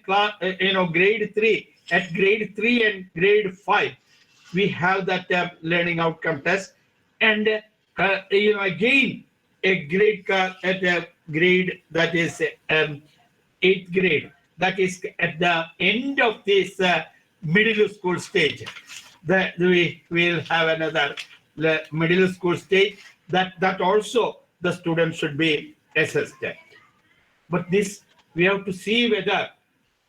B: grade 3, at grade 3 and grade 5, we have that learning outcome test, and again a grade at a grade that is 8th grade, that is at the end of this middle school stage, that we will have another middle school stage that also the student should be assessed. But this we have to see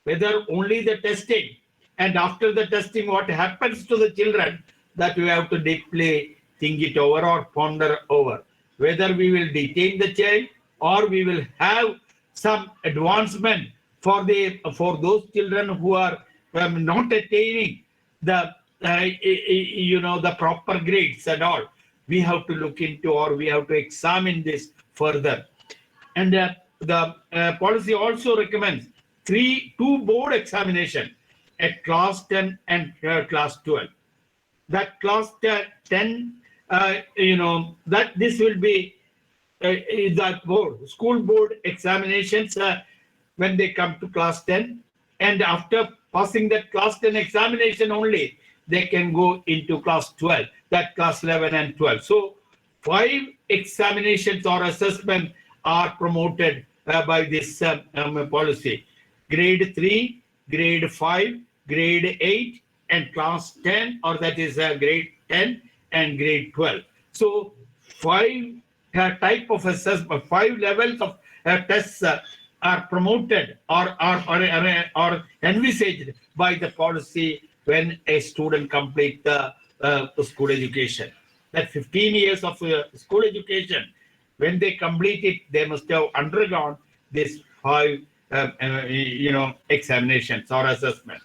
B: whether only the testing, and after the testing what happens to the children, that we have to deeply think it over or ponder over, whether we will detain the child or we will have some advancement for those children who are not attaining the the proper grades and all. We have to look into, or we have to examine this further. And the policy also recommends 2 board examination at class 10 and class 12. that class 10, that this will be that school board examinations when they come to class 10, and after passing that class 10 examination only, they can go into class 12, that class 11 and 12. So 5 examinations or assessment are promoted by this policy. Grade 3, grade 5, grade 8, and class 10, or that is grade 10 and grade 12. So 5 type of assessment, 5 levels of tests are promoted or envisaged by the policy when a student completes the school education. That 15 years of school education, when they complete it, they must have undergone this 5 examinations or assessment.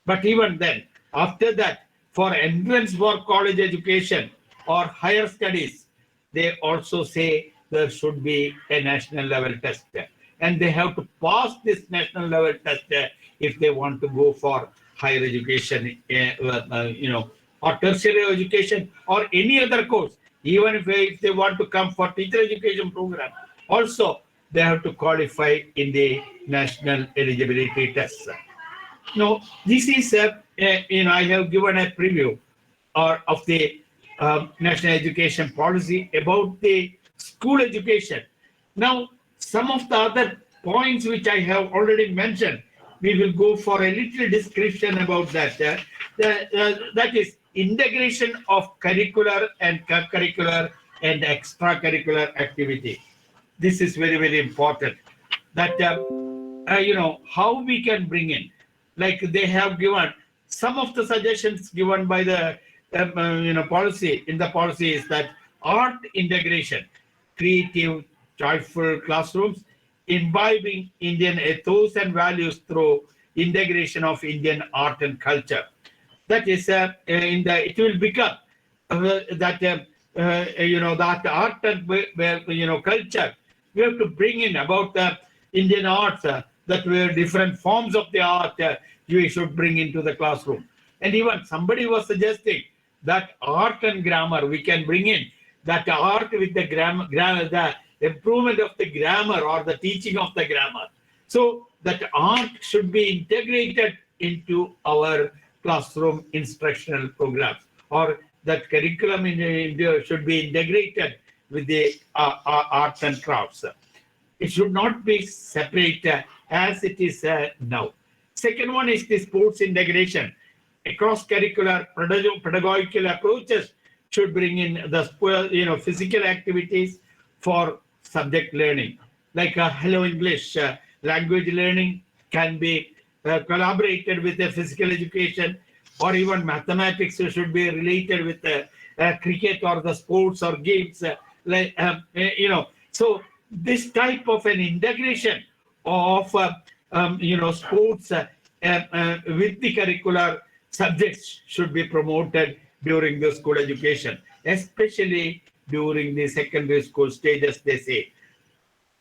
B: But even then, after that, for entrance for college education or higher studies, they also say there should be a national level test. And they have to pass this national level test if they want to go for higher education, or tertiary education or any other course. Even if they want to come for teacher education program, also they have to qualify in the national eligibility test. Now, this is I have given a preview of the national education policy about the school education. Now, some of the other points which I have already mentioned, we will go for a little description about that. That is integration of curricular and co-curricular and extracurricular activity. This is very, very important. That how we can bring in, like they have given some of the suggestions given by the policy. In the policy is that art integration, creative, joyful classrooms, imbibing Indian ethos and values through integration of Indian art and culture. That is, it will become that art and culture. We have to bring in about the Indian arts, that were different forms of the art you should bring into the classroom. And even somebody was suggesting that art and grammar we can bring in, that art with the grammar, the improvement of the grammar or the teaching of the grammar. So that art should be integrated into our classroom instructional programs, or that curriculum in India should be integrated with the arts and crafts. It should not be separate as it is now. Second one is the sports integration. Across curricular pedagogical approaches should bring in the physical activities for subject learning, like Hello English language learning can be collaborated with the physical education, or even mathematics should be related with the cricket or the sports or games. So this type of an integration of sports with the curricular subjects should be promoted during the school education, especially during the secondary school stages, they say.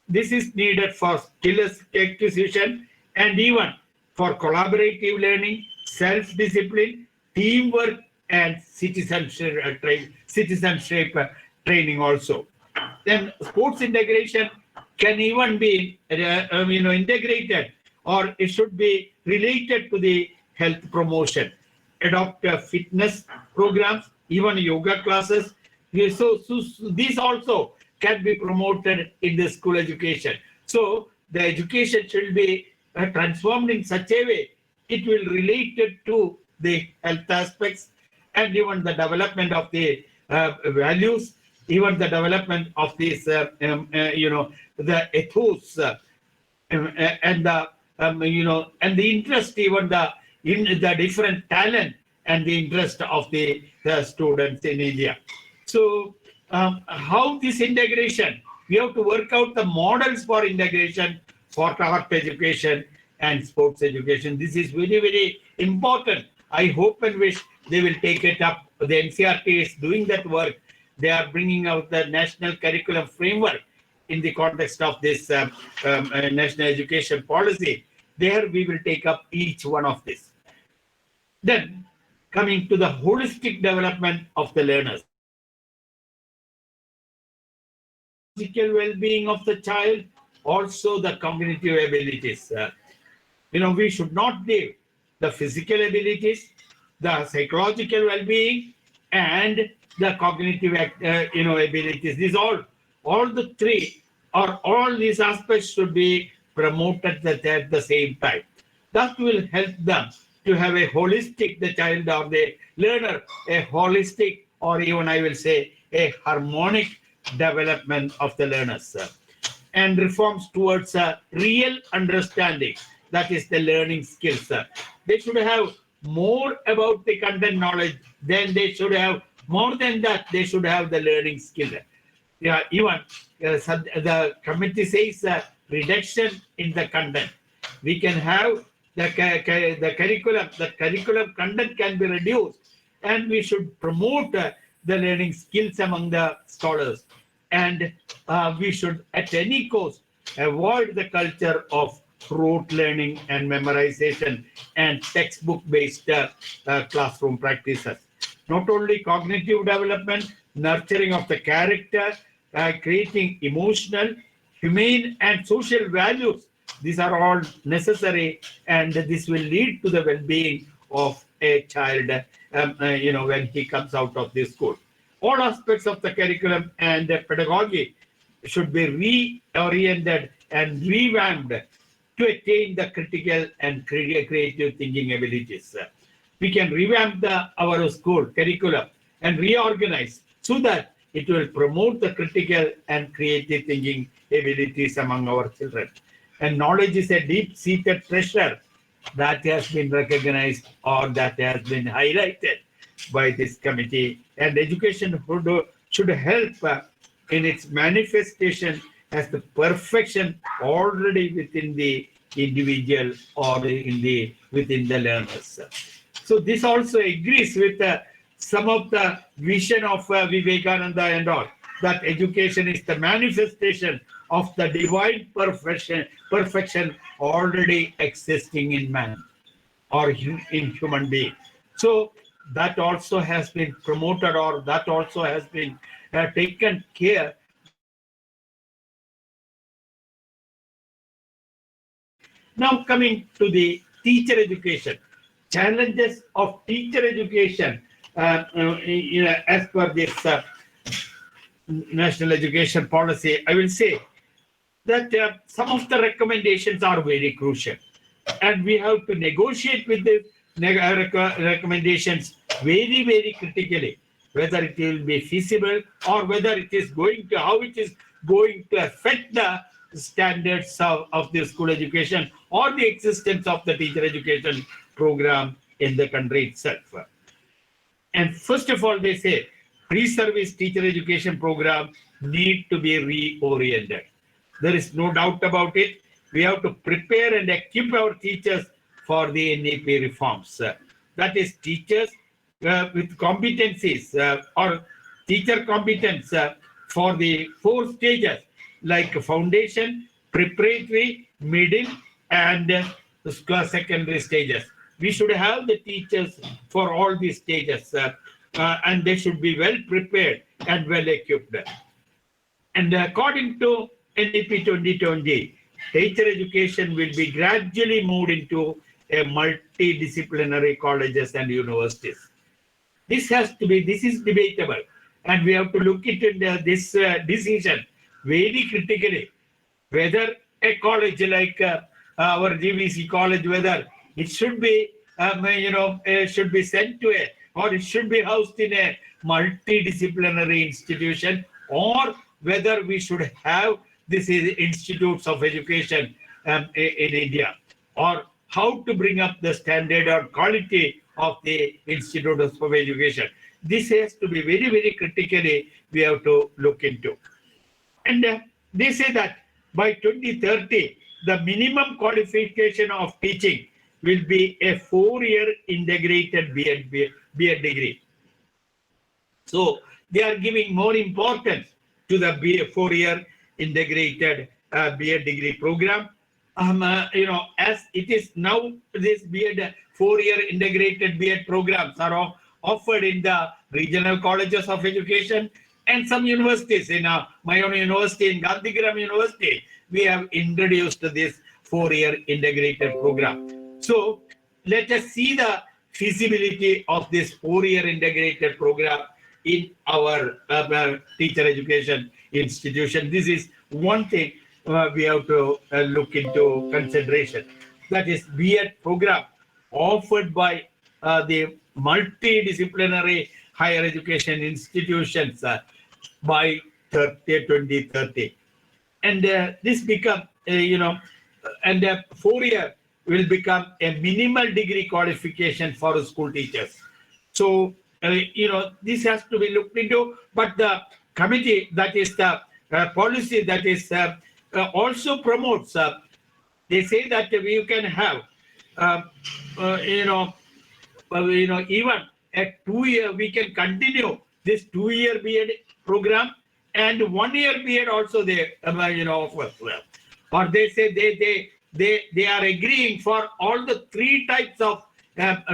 B: This is needed for skill acquisition and even for collaborative learning, self-discipline, teamwork, and citizenship training also. Then sports integration can even be integrated, or it should be related to the health promotion. Adopt fitness programs, even yoga classes. So these also can be promoted in the school education. So the education should be transformed in such a way it will relate it to the health aspects and even the development of the values, even the development of these the ethos and the and the interest, even in the different talent and the interest of the students in India. So how this integration, we have to work out the models for integration for art education and sports education. This is very, very important. I hope and wish they will take it up. The NCERT is doing that work. They are bringing out the national curriculum framework in the context of this national education policy. There we will take up each one of this. Then coming to the holistic development of the learners. Physical well-being of the child, also the cognitive abilities. We should not leave the physical abilities, the psychological well-being, and the cognitive, abilities. These all the three, or all these aspects should be promoted at the same time. That will help them to have a holistic, the child or the learner, a holistic, or even I will say a harmonic development of the learners. And reforms towards a real understanding, that is the learning skills. They should have more about the content knowledge than they should have, more than that, they should have the learning skill. Even the committee says reduction in the content. We can have the curriculum content can be reduced, and we should promote the learning skills among the scholars. And we should, at any cost, avoid the culture of rote learning and memorization and textbook-based classroom practices. Not only cognitive development, nurturing of the character, creating emotional, humane, and social values. These are all necessary, and this will lead to the well-being of a child, when he comes out of the school. All aspects of the curriculum and pedagogy should be reoriented and revamped to attain the critical and creative thinking abilities. We can revamp our school curriculum and reorganize so that it will promote the critical and creative thinking abilities among our children. And knowledge is a deep-seated treasure that has been recognized or that has been highlighted by this committee. And education should help in its manifestation as the perfection already within the individual or within the learners. So this also agrees with some of the vision of Vivekananda and all, that education is the manifestation of the divine perfection already existing in man or in human being. So that also has been promoted, or that also has been taken care. Now coming to the teacher education, challenges of teacher education as per this national education policy, I will say that some of the recommendations are very crucial, and we have to negotiate with the recommendations very, very critically, whether it will be feasible or whether it is going to, how it is going to affect the standards of the school education or the existence of the teacher education program in the country itself. And first of all, they say pre-service teacher education program need to be reoriented. There is no doubt about it. We have to prepare and equip our teachers for the NEP reforms. That is, teachers with competencies or teacher competence for the 4 stages, like foundation, preparatory, middle, and secondary stages. We should have the teachers for all these stages, and they should be well prepared and well equipped. And according to NEP 2020, teacher education will be gradually moved into a multidisciplinary colleges and universities. This is debatable, and we have to look into this decision very critically, whether a college like our Cbse college, whether it should be, should be sent to or it should be housed in a multidisciplinary institution, or whether we should have these institutes of education in India, or how to bring up the standard or quality of the institutes of education. This has to be very, very critically we have to look into. And they say that by 2030, the minimum qualification of teaching will be a 4-year integrated B.Ed degree. So they are giving more importance to the 4-year integrated B.Ed degree program. As it is now, this B.Ed 4-year integrated B.Ed programs are offered in the regional colleges of education and some universities. In my own university, in Gandhigram University, we have introduced this 4-year integrated program. So let us see the feasibility of this 4-year integrated program in our teacher education institution. This is one thing we have to look into consideration. That is B.Ed program offered by the multidisciplinary higher education institutions by 2030. And this become, and 4-year will become a minimal degree qualification for school teachers. So, this has to be looked into, but the committee, that is the policy that is also promotes, they say that we can have, even a 2-year, we can continue this 2-year B.Ed program and 1-year B.Ed also they offer. Or they say they are agreeing for all the 3 types of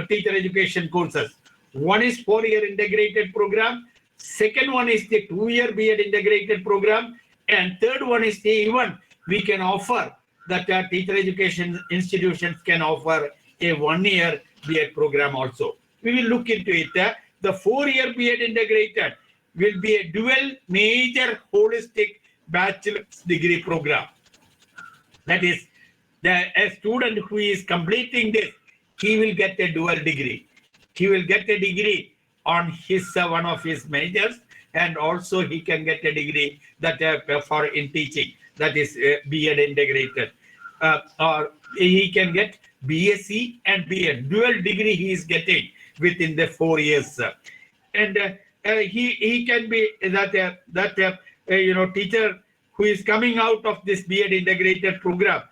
B: teacher education courses. One is 4-year integrated program. Second one is the 2-year B.Ed integrated program. And third one is even we can offer that teacher education institutions can offer a 1-year B.Ed program also. We will look into it. The 4-year B.Ed integrated will be a dual major holistic bachelor's degree program. That is, a student who is completing this, he will get a dual degree. He will get a degree on his one of his majors, and also he can get a degree that for in teaching, that is B.Ed integrated. Or he can get BSc and B.Ed. Dual degree he is getting within the 4 years. And he can be that teacher who is coming out of this B.Ed integrated program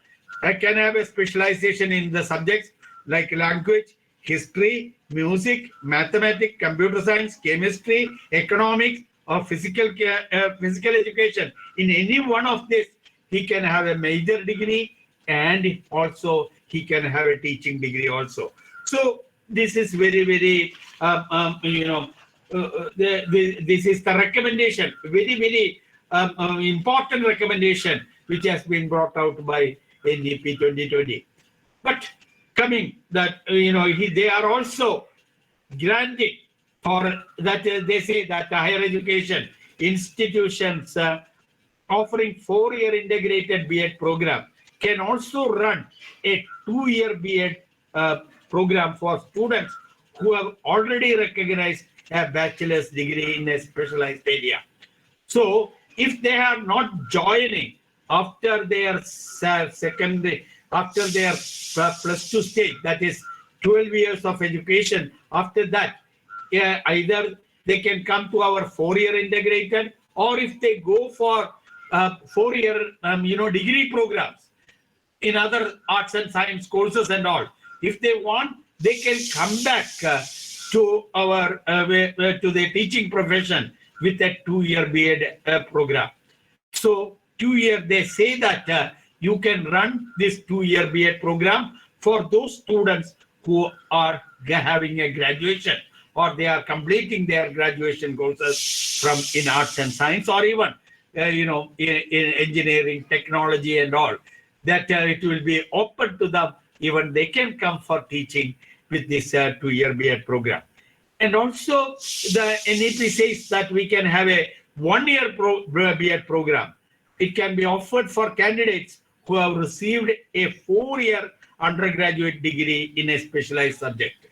B: can have a specialization in the subjects like language, history, music, mathematics, computer science, chemistry, economics, or physical education. In any one of this, he can have a major degree, and also he can have a teaching degree also. So this is very, very, this is the recommendation, very, very important recommendation which has been brought out by NEP 2020. But coming that, they are also granting for that, they say that the higher education institutions offering 4-year integrated B.Ed program can also run a 2-year B.Ed program for students who have already recognized a bachelor's degree in a specialized area. So if they are not joining after their after their plus 2 stage, that is 12 years of education, after that, either they can come to our 4-year integrated, or if they go for 4-year degree programs in other arts and science courses and all, if they want, they can come back to our to the teaching profession with a 2-year B.Ed program. So 2-year, they say that you can run this 2-year B.Ed program for those students who are having a graduation, or they are completing their graduation courses from in arts and science, or even in engineering, technology and all, that it will be open to them. Even they can come for teaching with this 2-year B.Ed program. And also the NEP says that we can have a 1-year B.Ed program. It can be offered for candidates who have received a 4-year undergraduate degree in a specialized subject.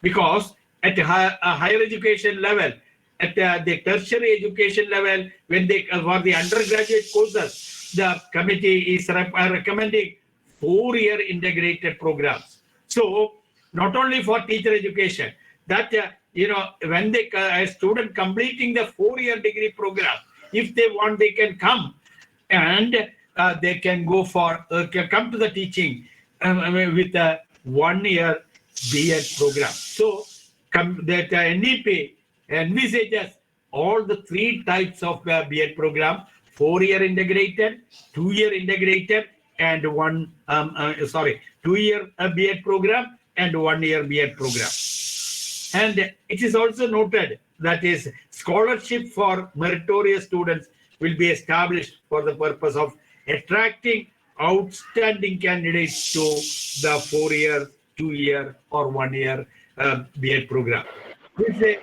B: Because at a higher education level, at the tertiary education level, when they for the undergraduate courses, the committee is recommending 4-year integrated programs. So not only for teacher education, that when they a student completing the 4-year degree program, if they want, they can come and they can go for come to the teaching with a 1-year B.Ed program. So that NEP envisages all the 3 types of B.Ed program: 4-year integrated, 2-year integrated, and 2-year B.Ed program, and 1 year B.Ed program. And it is also noted that is scholarship for meritorious students will be established for the purpose of attracting outstanding candidates to the 4-year, 2-year, or 1 year B.Ed program. This is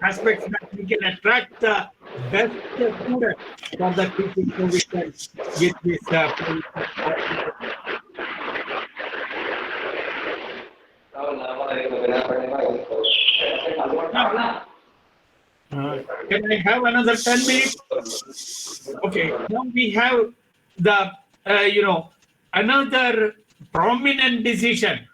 B: aspects that we can attract the best students for the teaching position with this can I have another 10 minutes? Okay, now we have the, another prominent decision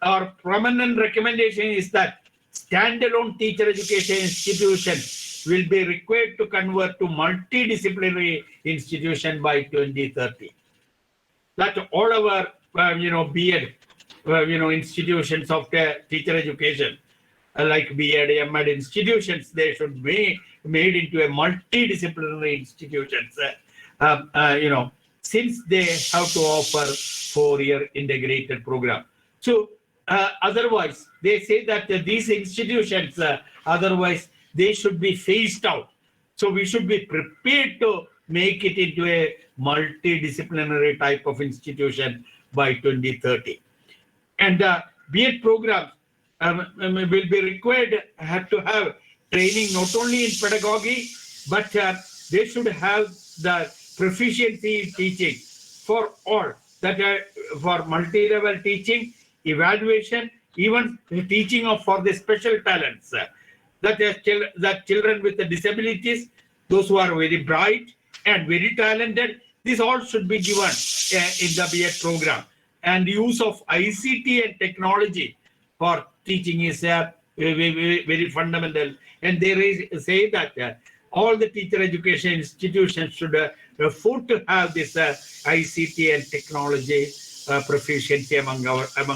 B: or prominent recommendation is that standalone teacher education institutions will be required to convert to multidisciplinary institution by 2030. That all our, B.Ed, institutions of the teacher education, like B.Ed, M.Ed institutions, they should be made into a multidisciplinary institutions, since they have to offer 4-year integrated program. So otherwise, they say that these institutions, otherwise, they should be phased out. So we should be prepared to make it into a multidisciplinary type of institution by 2030. And B.Ed programs will be required to have training not only in pedagogy, but they should have the proficiency in teaching for all, that for multi-level teaching, evaluation, even the teaching of for the special talents, that children with the disabilities, those who are very bright and very talented, this all should be given in the B.Ed program. And use of ICT and technology for teaching is very fundamental. And they say that all the teacher education institutions should afford to have this ICT and technology proficiency among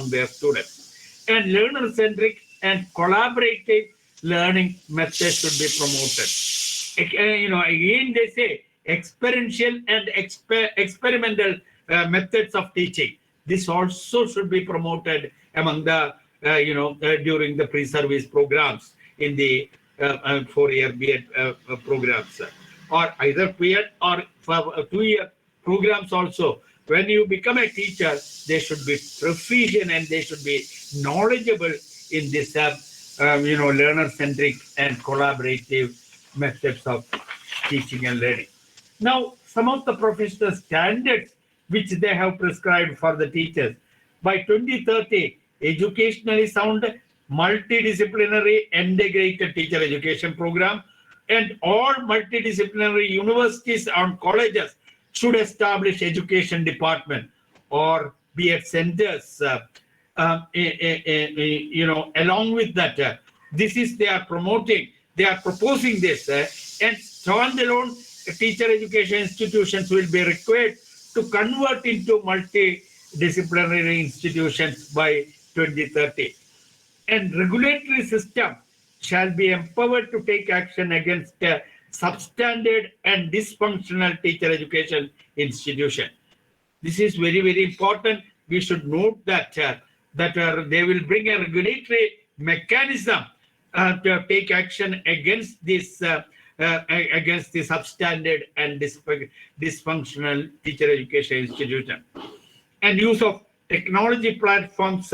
B: their students. And learner-centric and collaborative learning methods should be promoted. Again they say experiential and experimental methods of teaching. This also should be promoted among the during the pre-service programs in the 4-year B.Ed programs, or either B.Ed or 2-year programs also. When you become a teacher, they should be proficient and they should be knowledgeable in this learner-centric and collaborative methods of teaching and learning. Now, some of the professional standards which they have prescribed for the teachers. By 2030, educationally sound, multidisciplinary integrated teacher education program, and all multidisciplinary universities and colleges should establish education department or B.Ed centers. Along with that, this is they are proposing this, and standalone teacher education institutions will be required to convert into multidisciplinary institutions by 2030. And regulatory system shall be empowered to take action against substandard and dysfunctional teacher education institution. This is very, very important. We should note that they will bring a regulatory mechanism to take action against this against the substandard and dysfunctional teacher education institution. And use of technology platforms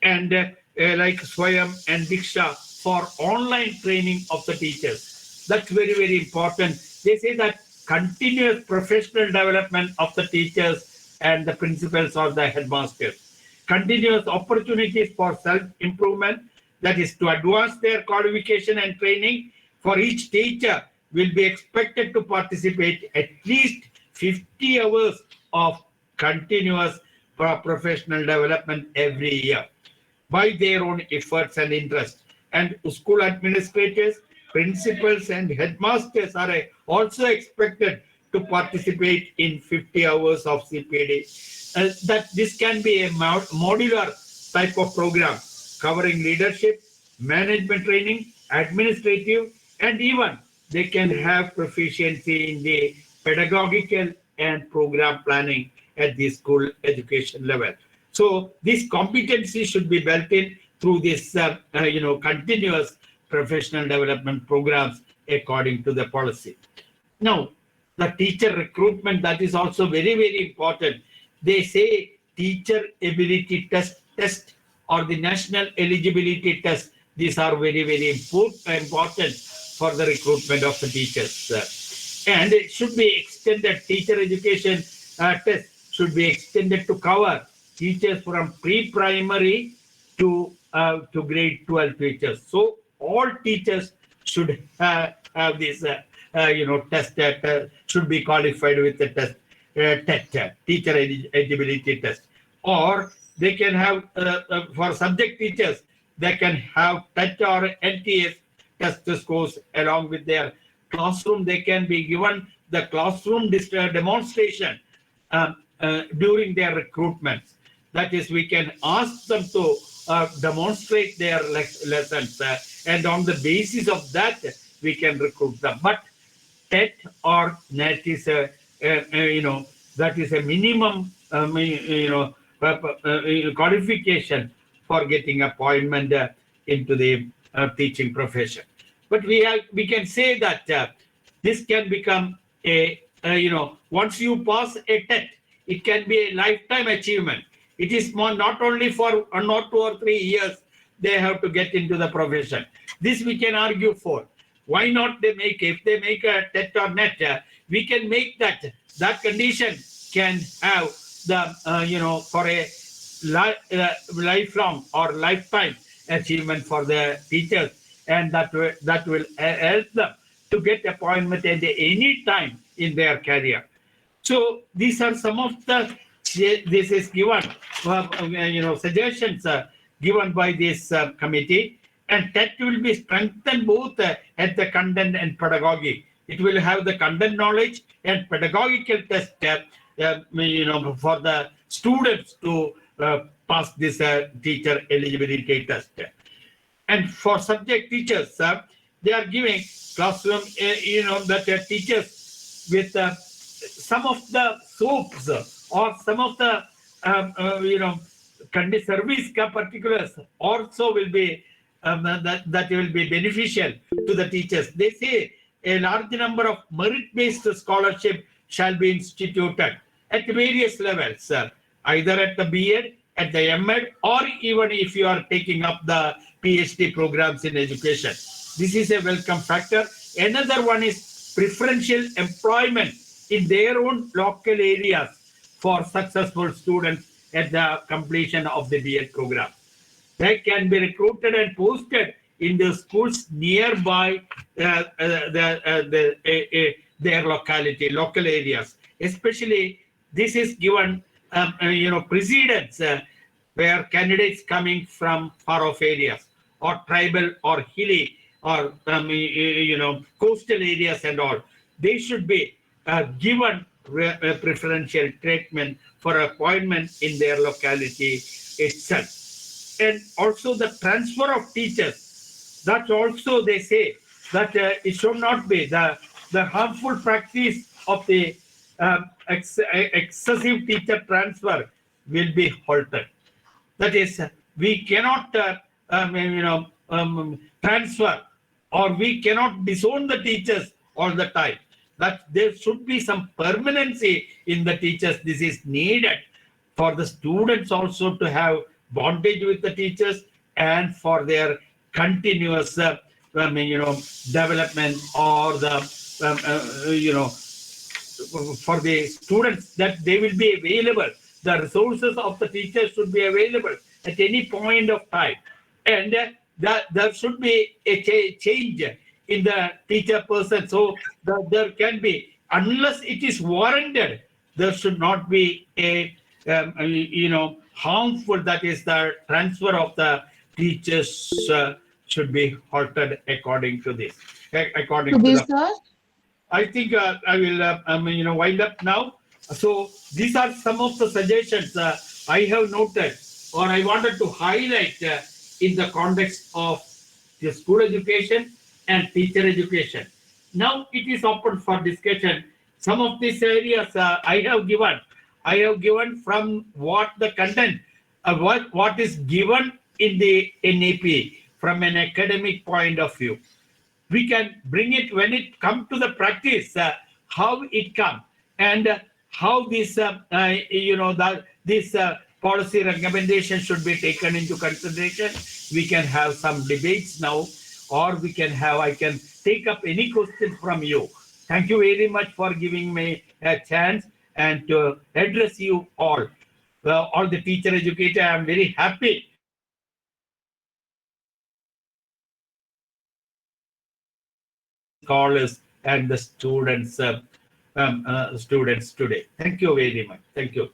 B: and like Swayam and Diksha for online training of the teachers. That's very, very important. They say that continuous professional development of the teachers and the principals or the headmasters. Continuous opportunities for self-improvement, that is to advance their qualification and training. For each teacher will be expected to participate at least 50 hours of continuous professional development every year by their own efforts and interest. And school administrators, principals and headmasters are also expected to participate in 50 hours of CPD. That this can be a modular type of program covering leadership, management training, administrative, and even they can have proficiency in the pedagogical and program planning at the school education level. So this competency should be built in through this, continuous professional development programs according to the policy. Now, the teacher recruitment, that is also very, very important. They say teacher ability test or the national eligibility test. These are very, very important for the recruitment of the teachers. And it should be extended, teacher education test should be extended to cover teachers from pre-primary to grade 12 teachers. So all teachers should have this test should be qualified with the test, teacher eligibility test. Or they can have, for subject teachers, they can have TET or NTS test scores along with their classroom. They can be given the classroom demonstration during their recruitment. That is, we can ask them to demonstrate their lessons, and on the basis of that, we can recruit them. But TET or NET is that is a minimum, qualification for getting appointment into the teaching profession. But we can say that this can become a, once you pass a TET, it can be a lifetime achievement. It is not only for not 2 or 3 years they have to get into the profession. This we can argue for. Why not if they make a TET or NET, we can make that condition can have the, for a lifelong or lifetime achievement for the teachers, and that will help them to get appointment at any time in their career. So these are some of the, this is given, suggestions given by this committee. And TET will be strengthened both at the content and pedagogy. It will have the content knowledge and pedagogical test, for the students to pass this teacher eligibility test. And for subject teachers, they are giving classroom, that teachers with some of the soaps or some of the, service particulars also will be that will be beneficial to the teachers. They say a large number of merit-based scholarship shall be instituted at various levels, either at the B.Ed, at the M.Ed, or even if you are taking up the PhD programs in education. This is a welcome factor. Another one is preferential employment in their own local areas for successful students at the completion of the B.Ed program. They can be recruited and posted in the schools nearby their locality, local areas. Especially, this is given, precedence where candidates coming from far-off areas or tribal or hilly or, coastal areas and all. They should be given preferential treatment for appointment in their locality itself. And also the transfer of teachers, that also they say that it should not be the harmful practice of the excessive teacher transfer will be halted. That is, we cannot transfer, or we cannot disown the teachers all the time. That there should be some permanency in the teachers. This is needed for the students also to have bondage with the teachers and for their continuous development, or the for the students, that they will be available. The resources of the teachers should be available at any point of time, and there should be a change in the teacher person, so that there can be, unless it is warranted, there should not be a harmful, that is the transfer of the teachers should be halted according to this. According to the,
F: sir?
B: I think I will wind up now. So these are some of the suggestions I have noted, or I wanted to highlight in the context of the school education and teacher education. Now it is open for discussion. Some of these areas I have given I have given from what the content, what is given in the NAP from an academic point of view. We can bring it when it come to the practice, how it come, and how this, that this policy recommendation should be taken into consideration. We can have some debates now, or we can have, I can take up any question from you. Thank you very much for giving me a chance and to address you all. Well, all the teacher educator, I am very happy scholars and the students today. Thank you very much. Thank you.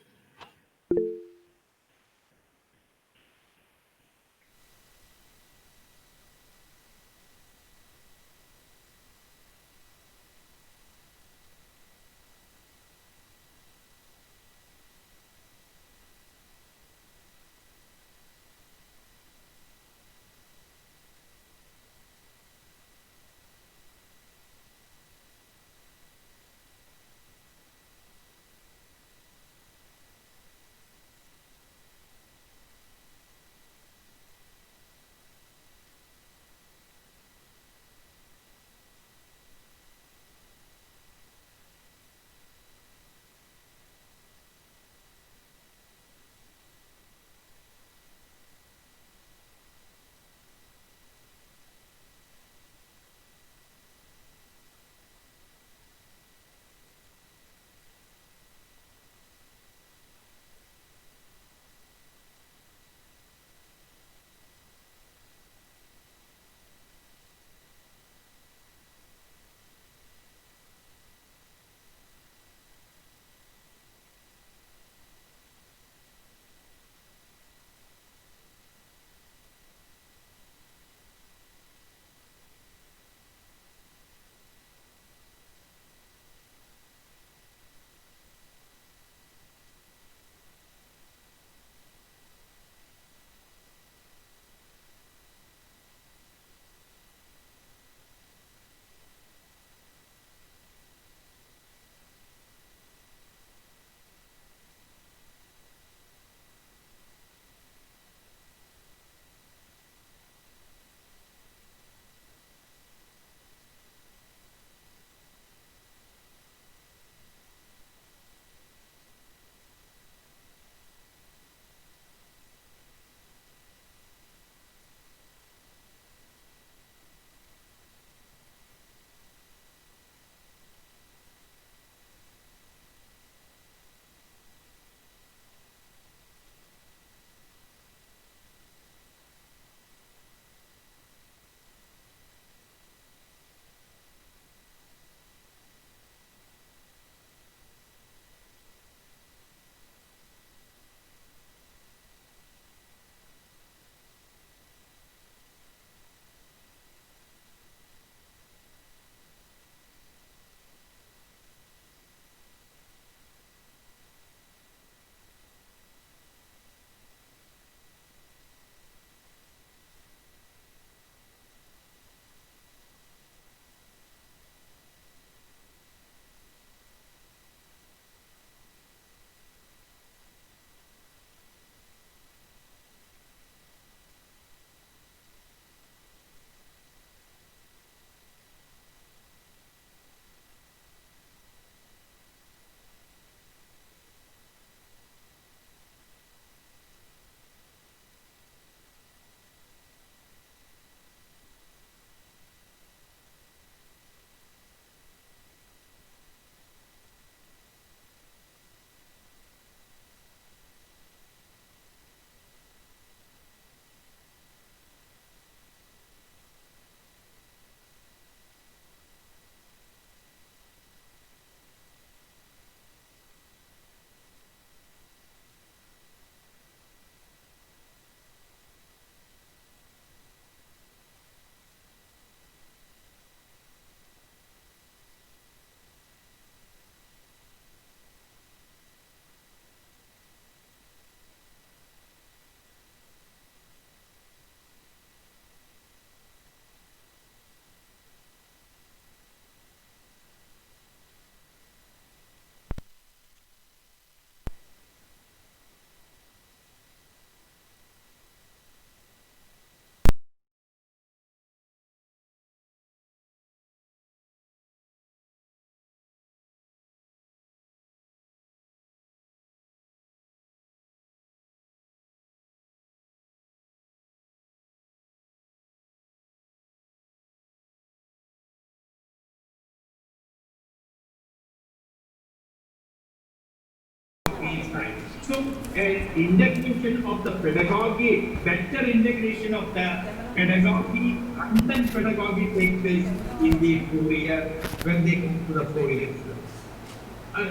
B: So, integration of the pedagogy, better integration of the pedagogy and then pedagogy takes place in the 4 year when they come to the 4 years.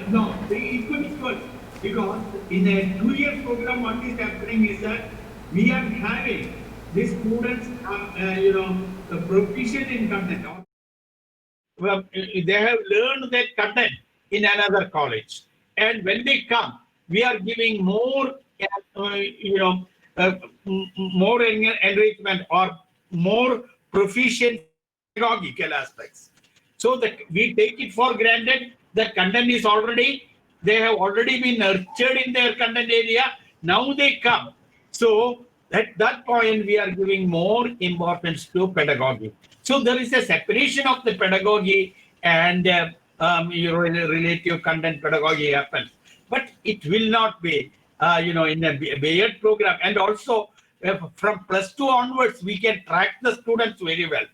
B: No, equal because in a 2-year program, what is happening is that we are having the students, proficient in content. Well, they have learned that content in another college, and when they come, we are giving more, more enrichment or more proficient pedagogical aspects. So that we take it for granted that content is already, they have already been nurtured in their content area. Now they come. So at that point, we are giving more importance to pedagogy. So there is a separation of the pedagogy and relative content pedagogy happens. But it will not be, in a B.Ed program. And also from +2 onwards, we can track the students very well.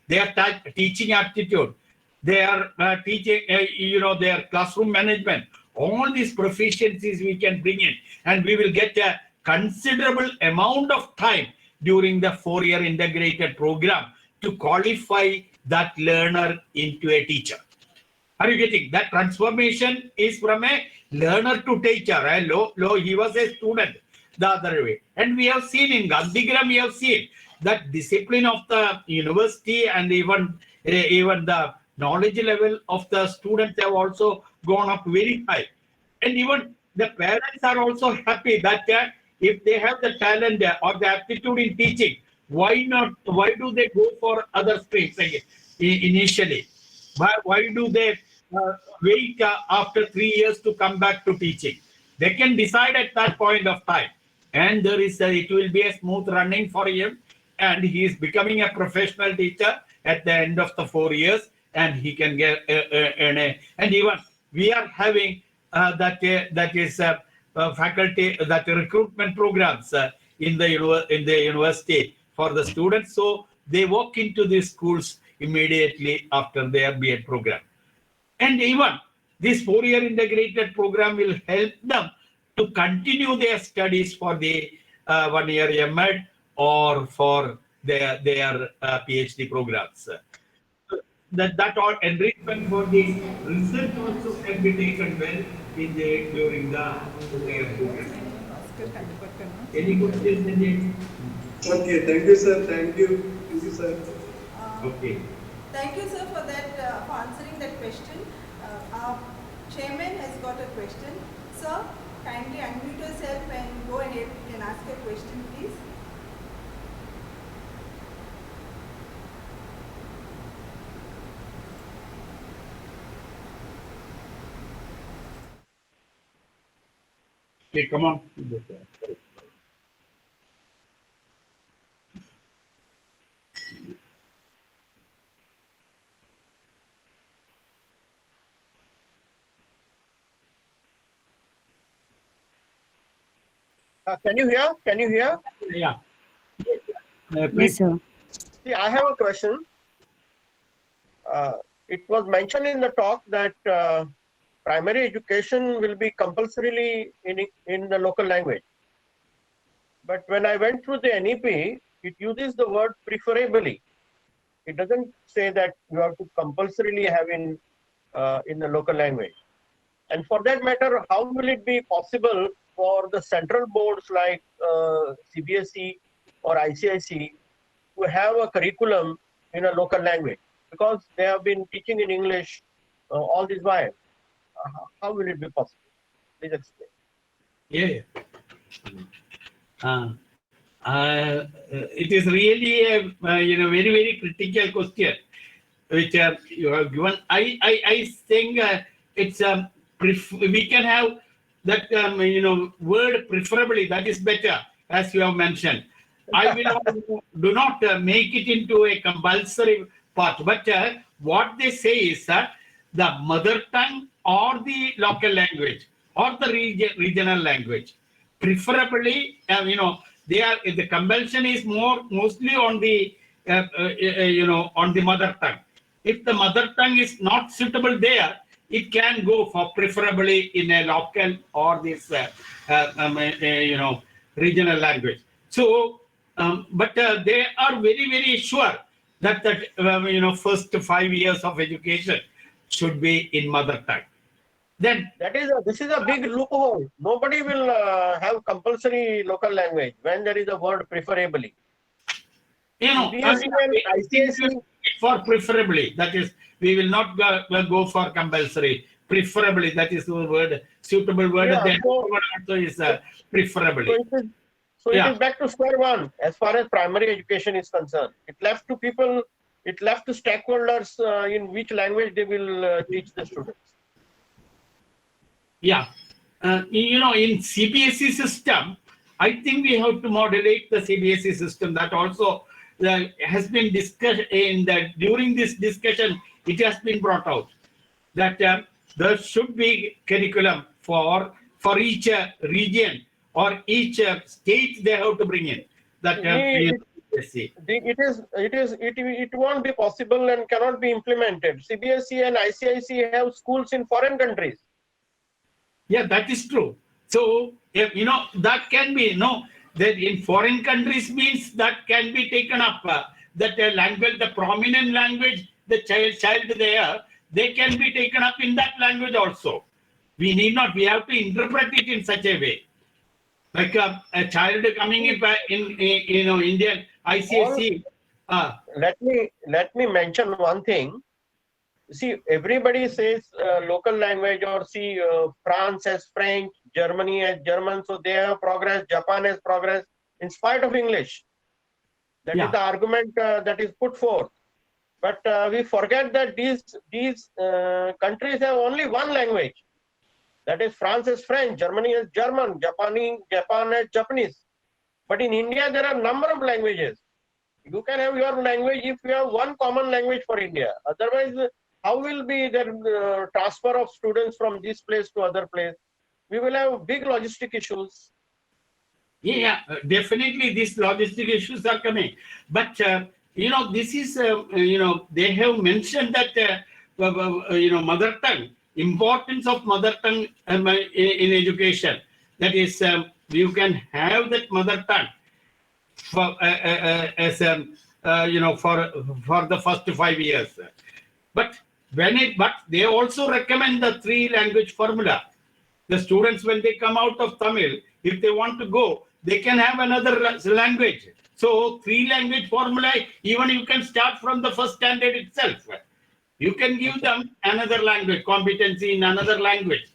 B: Their teaching aptitude, their teaching, their classroom management, all these proficiencies we can bring in, and we will get a considerable amount of time during the 4-year integrated program to qualify that learner into a teacher. Are you getting that? Transformation is from a learner to teacher. He was a student the other way. And we have seen in Gandhigram, we have seen that discipline of the university and even the knowledge level of the students have also gone up very high. And even the parents are also happy that if they have the talent or the aptitude in teaching, why not? Why do they go for other streams initially? Why do they wait after 3 years to come back to teaching? They can decide at that point of time, and there is it will be a smooth running for him, and he is becoming a professional teacher at the end of the 4 years, and he can get and even we are having that is faculty that recruitment programs in the university for the students, so they walk into these schools immediately after their B.Ed program. And even this 4-year integrated program will help them to continue their studies for the 1-year M.Ed or for their PhD programs. That all enrichment for the research also can be taken well during the 4-year program. Any questions?
F: Okay, thank you, sir. Thank you. Thank you, sir.
B: Okay.
A: Thank you, sir, for that for answering that question. Our chairman has got a question. Sir, kindly unmute yourself and go ahead. You can ask a question, please.
B: Okay, come on.
G: Can you hear? Can you hear?
B: Yeah.
H: Yes, sir.
G: See, I have a question. It was mentioned in the talk that primary education will be compulsorily in the local language. But when I went through the NEP, it uses the word preferably. It doesn't say that you have to compulsorily have in the local language. And for that matter, how will it be possible for the central boards like Cbse or Icic to have a curriculum in a local language? Because they have been teaching in English all this while. How will it be possible? Please explain.
B: Yeah. It is really a very, very critical question which you have given. I think it's we can have that word preferably. That is better, as you have mentioned. I will do not make it into a compulsory part. But what they say is that the mother tongue or the local language or the regional language, preferably, they are, the compulsion is mostly on the on the mother tongue. If the mother tongue is not suitable there, it can go for preferably in a local or this, regional language. So, but they are very, very sure that first 5 years of education should be in mother tongue. Then
G: This is a big loophole. Nobody will have compulsory local language when there is a word preferably. CBSE and ICSE
B: for preferably, that is, we will not go for compulsory. Preferably, that is the word, suitable word.
G: Yeah,
B: Then
G: so-
B: word also is preferably.
G: So
B: Yeah.
G: it is back to square one as far as primary education is concerned. It left to people, it left to stakeholders in which language they will teach the students.
B: Yeah. In Cbse system, I think we have to modulate the Cbse system. That also has been discussed during this discussion. It has been brought out that there should be curriculum for each region or each state. They have to bring in that. CBSE.
G: It won't be possible and cannot be implemented. CBSE and ICIC have schools in foreign countries.
B: Yeah, that is true. So, that can be, that in foreign countries means that can be taken up. That language, the prominent language, the child there, they can be taken up in that language also. We need not, we have to interpret it in such a way. Like a child coming in Indian ICSE.
G: Let me mention one thing. See, everybody says local language, or see France has French, Germany has German, so they have progress. Japan has progress in spite of English. That is the argument that is put forth. But we forget that these countries have only one language. That is, France has French, Germany has German, Japan has Japanese. But in India, there are a number of languages. You can have your language if you have one common language for India. Otherwise, how will be the transfer of students from this place to other place? We will have big logistic issues.
B: Yeah, definitely these logistic issues are coming. But, this is, they have mentioned that, mother tongue, importance of mother tongue in education. That is, you can have that mother tongue for as for the first 5 years. But they also recommend the 3 language formula. The students, when they come out of Tamil, if they want to go, they can have another language. So 3 language formula, even you can start from the first standard itself. You can give them another language, competency in another language.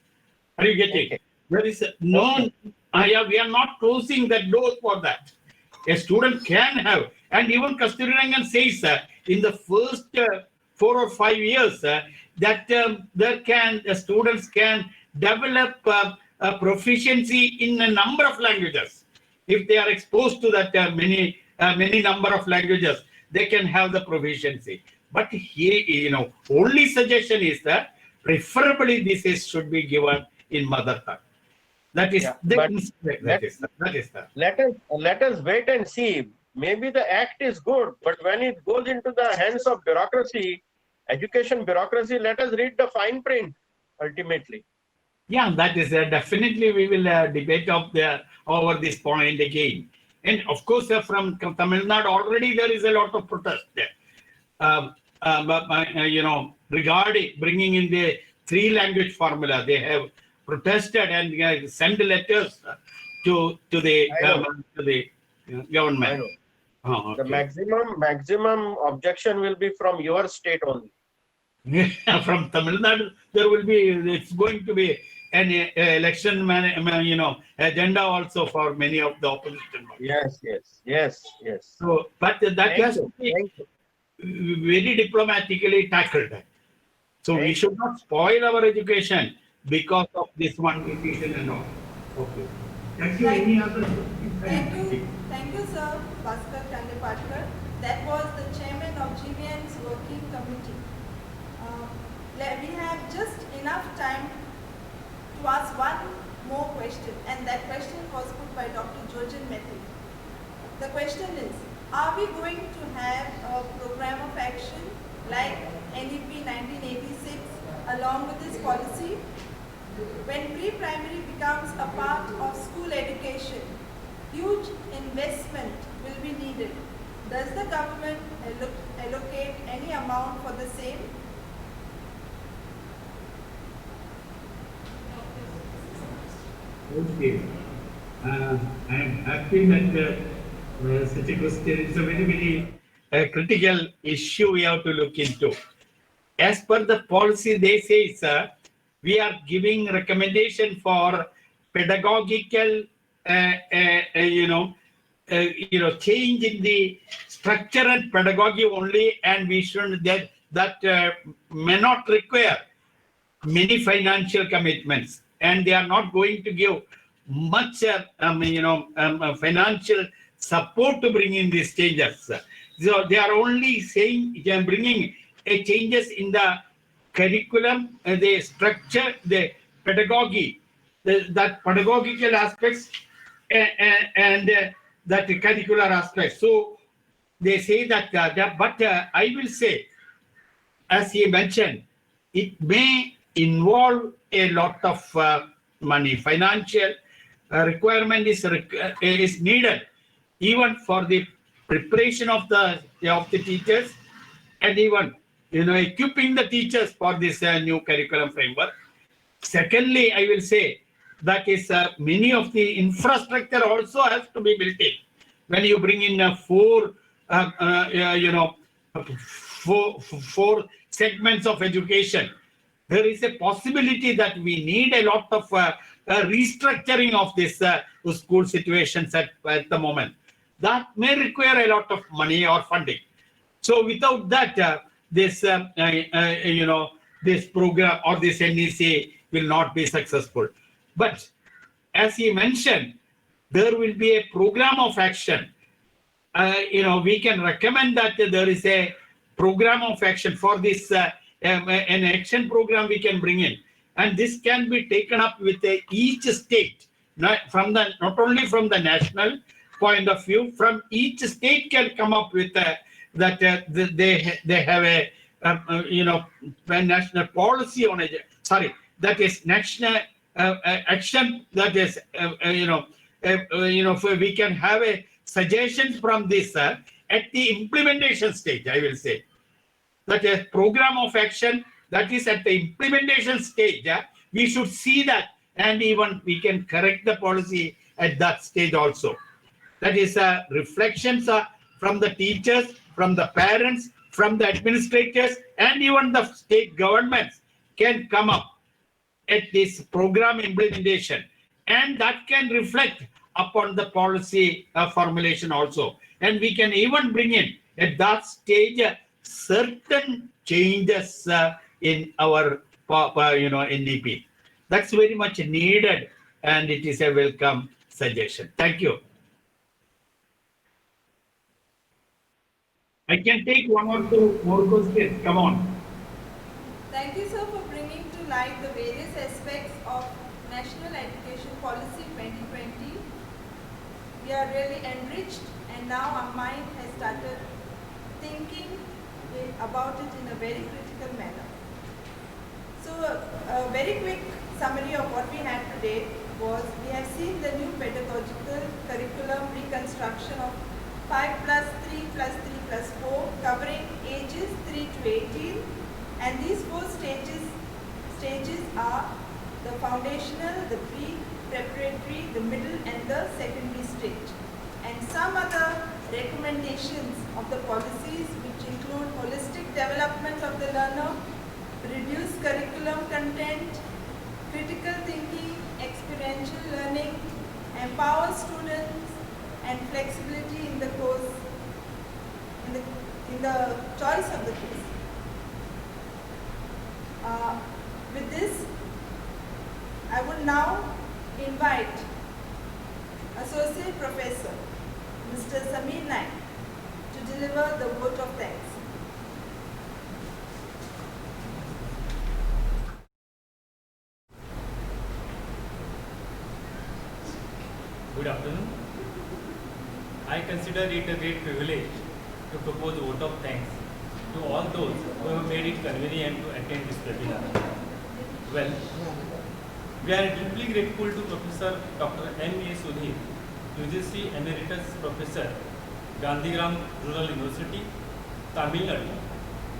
B: Are you getting?
G: Okay.
B: There is no, we are not closing the door for that. A student can have, and even Kasturirangan says in the first 4 or 5 years that the students can develop a proficiency in a number of languages. If they are exposed to that many number of languages, they can have the proficiency. But here, only suggestion is that preferably this should be given in mother tongue. That is
G: Let us wait and see. Maybe the act is good, but when it goes into the hands of bureaucracy, education bureaucracy, let us read the fine print ultimately.
B: Yeah, that is definitely we will debate over this point again. And of course, from Tamil Nadu already there is a lot of protest there. Regarding bringing in the 3 language formula, they have protested and sent letters to the government.
G: I know.
B: Oh, okay.
G: The maximum objection will be from your state only.
B: From Tamil Nadu, it's going to be an election agenda also for many of the opposition parties.
G: Yes.
B: So, but that has to be very diplomatically tackled. So we should not spoil our education because of this one petition and all. Okay. Thank you. Any other?
A: Thank you, sir, Bhaskar Kandepatkar. That was the chairman of GVN's working committee. We have just enough time to ask one more question, and that question was put by Dr. Georgian Matthew. The question is, are we going to have a program of action like NEP 1986 along with this policy? When pre-primary becomes a part of school education, huge investment will be needed. Does the government allocate any amount for the same?
B: Okay. I am happy that such a question is a very critical issue we have to look into. As per the policy, they say, sir, we are giving recommendation for pedagogical, change in the structure and pedagogy only, and we should that may not require many financial commitments, and they are not going to give much financial support to bring in these changes. So they are only saying they are bringing changes in the curriculum, the structure, the pedagogy, that pedagogical aspects, and that curricular aspects. So they say that, but I will say, as he mentioned, it may involve a lot of money. Financial requirement is needed, even for the preparation of the teachers, and even equipping the teachers for this new curriculum framework. Secondly, I will say that is many of the infrastructure also has to be built in. When you bring in four segments of education, there is a possibility that we need a lot of restructuring of this school situations at the moment. That may require a lot of money or funding. So without that, this this program or this NEC will not be successful. But as he mentioned, there will be a program of action. We can recommend that there is a program of action for this, an action program we can bring in. And this can be taken up with each state, not only from the national point of view, from each state can come up with that they have a national policy on it. Sorry, that is national action. That is we can have a suggestion from this at the implementation stage. I will say that a program of action that is at the implementation stage. We should see that, and even we can correct the policy at that stage also. That is reflections from the teachers, from the parents, from the administrators, and even the state governments can come up at this program implementation, and that can reflect upon the policy formulation also. And we can even bring in at that stage certain changes in our NEP. That's very much needed, and it is a welcome suggestion. Thank you. I can take one or two more questions. Come on.
A: Thank you, sir, for bringing to light the various aspects of National Education Policy 2020. We are really enriched, and now our mind has started thinking about it in a very critical manner. So a very quick summary of what we had today was we have seen the new pedagogical curriculum reconstruction of 5+3+3+4 covering ages 3 to 18, and these 4 stages are the foundational, the pre-preparatory, the middle and the secondary stage. And some other recommendations of the policies which include holistic development of the learner, reduced curriculum content, critical thinking, experiential learning, empower students, and flexibility in the course, in the choice of the course. With this, I would now invite Associate Professor Mr. Samir Naik to deliver the vote of thanks.
I: Good afternoon. I consider it a great privilege to propose a vote of thanks to all those who have made it convenient to attend this webinar. Well, we are deeply grateful to Professor Dr. M.A. Sudhir, UGC Emeritus Professor, Gandhigram Rural University, Tamil Nadu,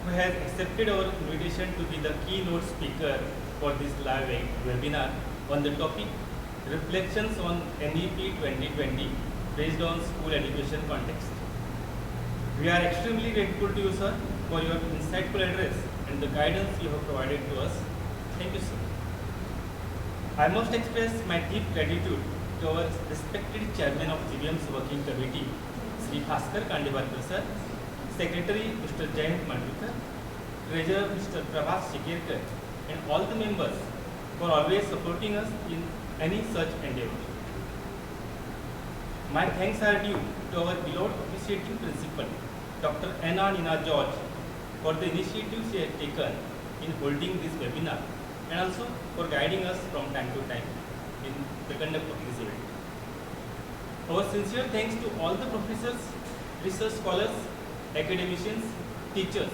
I: who has accepted our invitation to be the keynote speaker for this live webinar on the topic Reflections on NEP 2020 based on school education context. We are extremely grateful to you, sir, for your insightful address and the guidance you have provided to us. Thank you, sir. I must express my deep gratitude to our respected chairman of GBM's working committee, Sri Bhaskar Kandivarkar, sir, Secretary Mr. Jayant Mandvikar, Treasurer Mr. Prabhas Shikerkar, and all the members for always supporting us in any such endeavor. My thanks are due to our beloved officiating principal, Dr. Anna Nina George, for the initiatives she has taken in holding this webinar and also for guiding us from time to time in the conduct of this event. Our sincere thanks to all the professors, research scholars, academicians, teachers,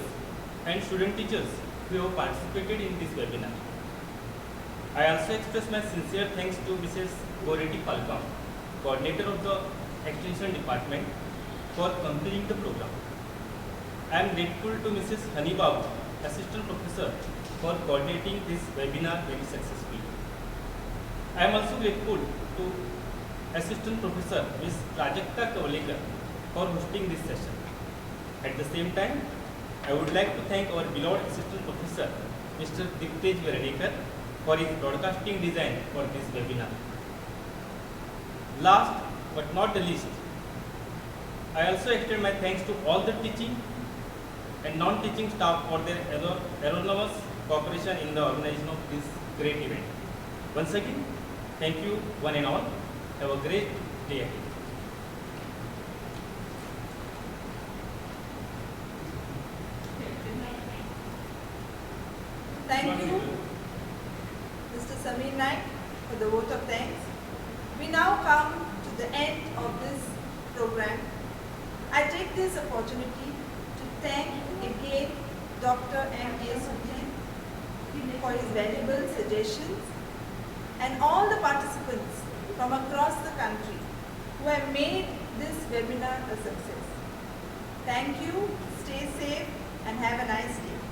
I: and student teachers who have participated in this webinar. I also express my sincere thanks to Mrs. Goreti Palkam, coordinator of the Extension Department, for completing the program. I am grateful to Mrs. Hanibabu, Assistant Professor, for coordinating this webinar very successfully. I am also grateful to Assistant Professor Ms. Prajakta Kavalekar for hosting this session. At the same time, I would like to thank our beloved Assistant Professor, Mr. Diptej Veradekar, for his broadcasting design for this webinar. Last but not the least, I also extend my thanks to all the teaching and non-teaching staff for their enormous cooperation in the organization of this great event. Once again, thank you one and all. Have a great day ahead.
A: Thank you, Mr. Samir Naik, for the vote of thanks. We now come to the end of this program. I take this opportunity to thank again Dr. M.A. Sudhir for his valuable suggestions and all the participants from across the country who have made this webinar a success. Thank you, stay safe and have a nice day.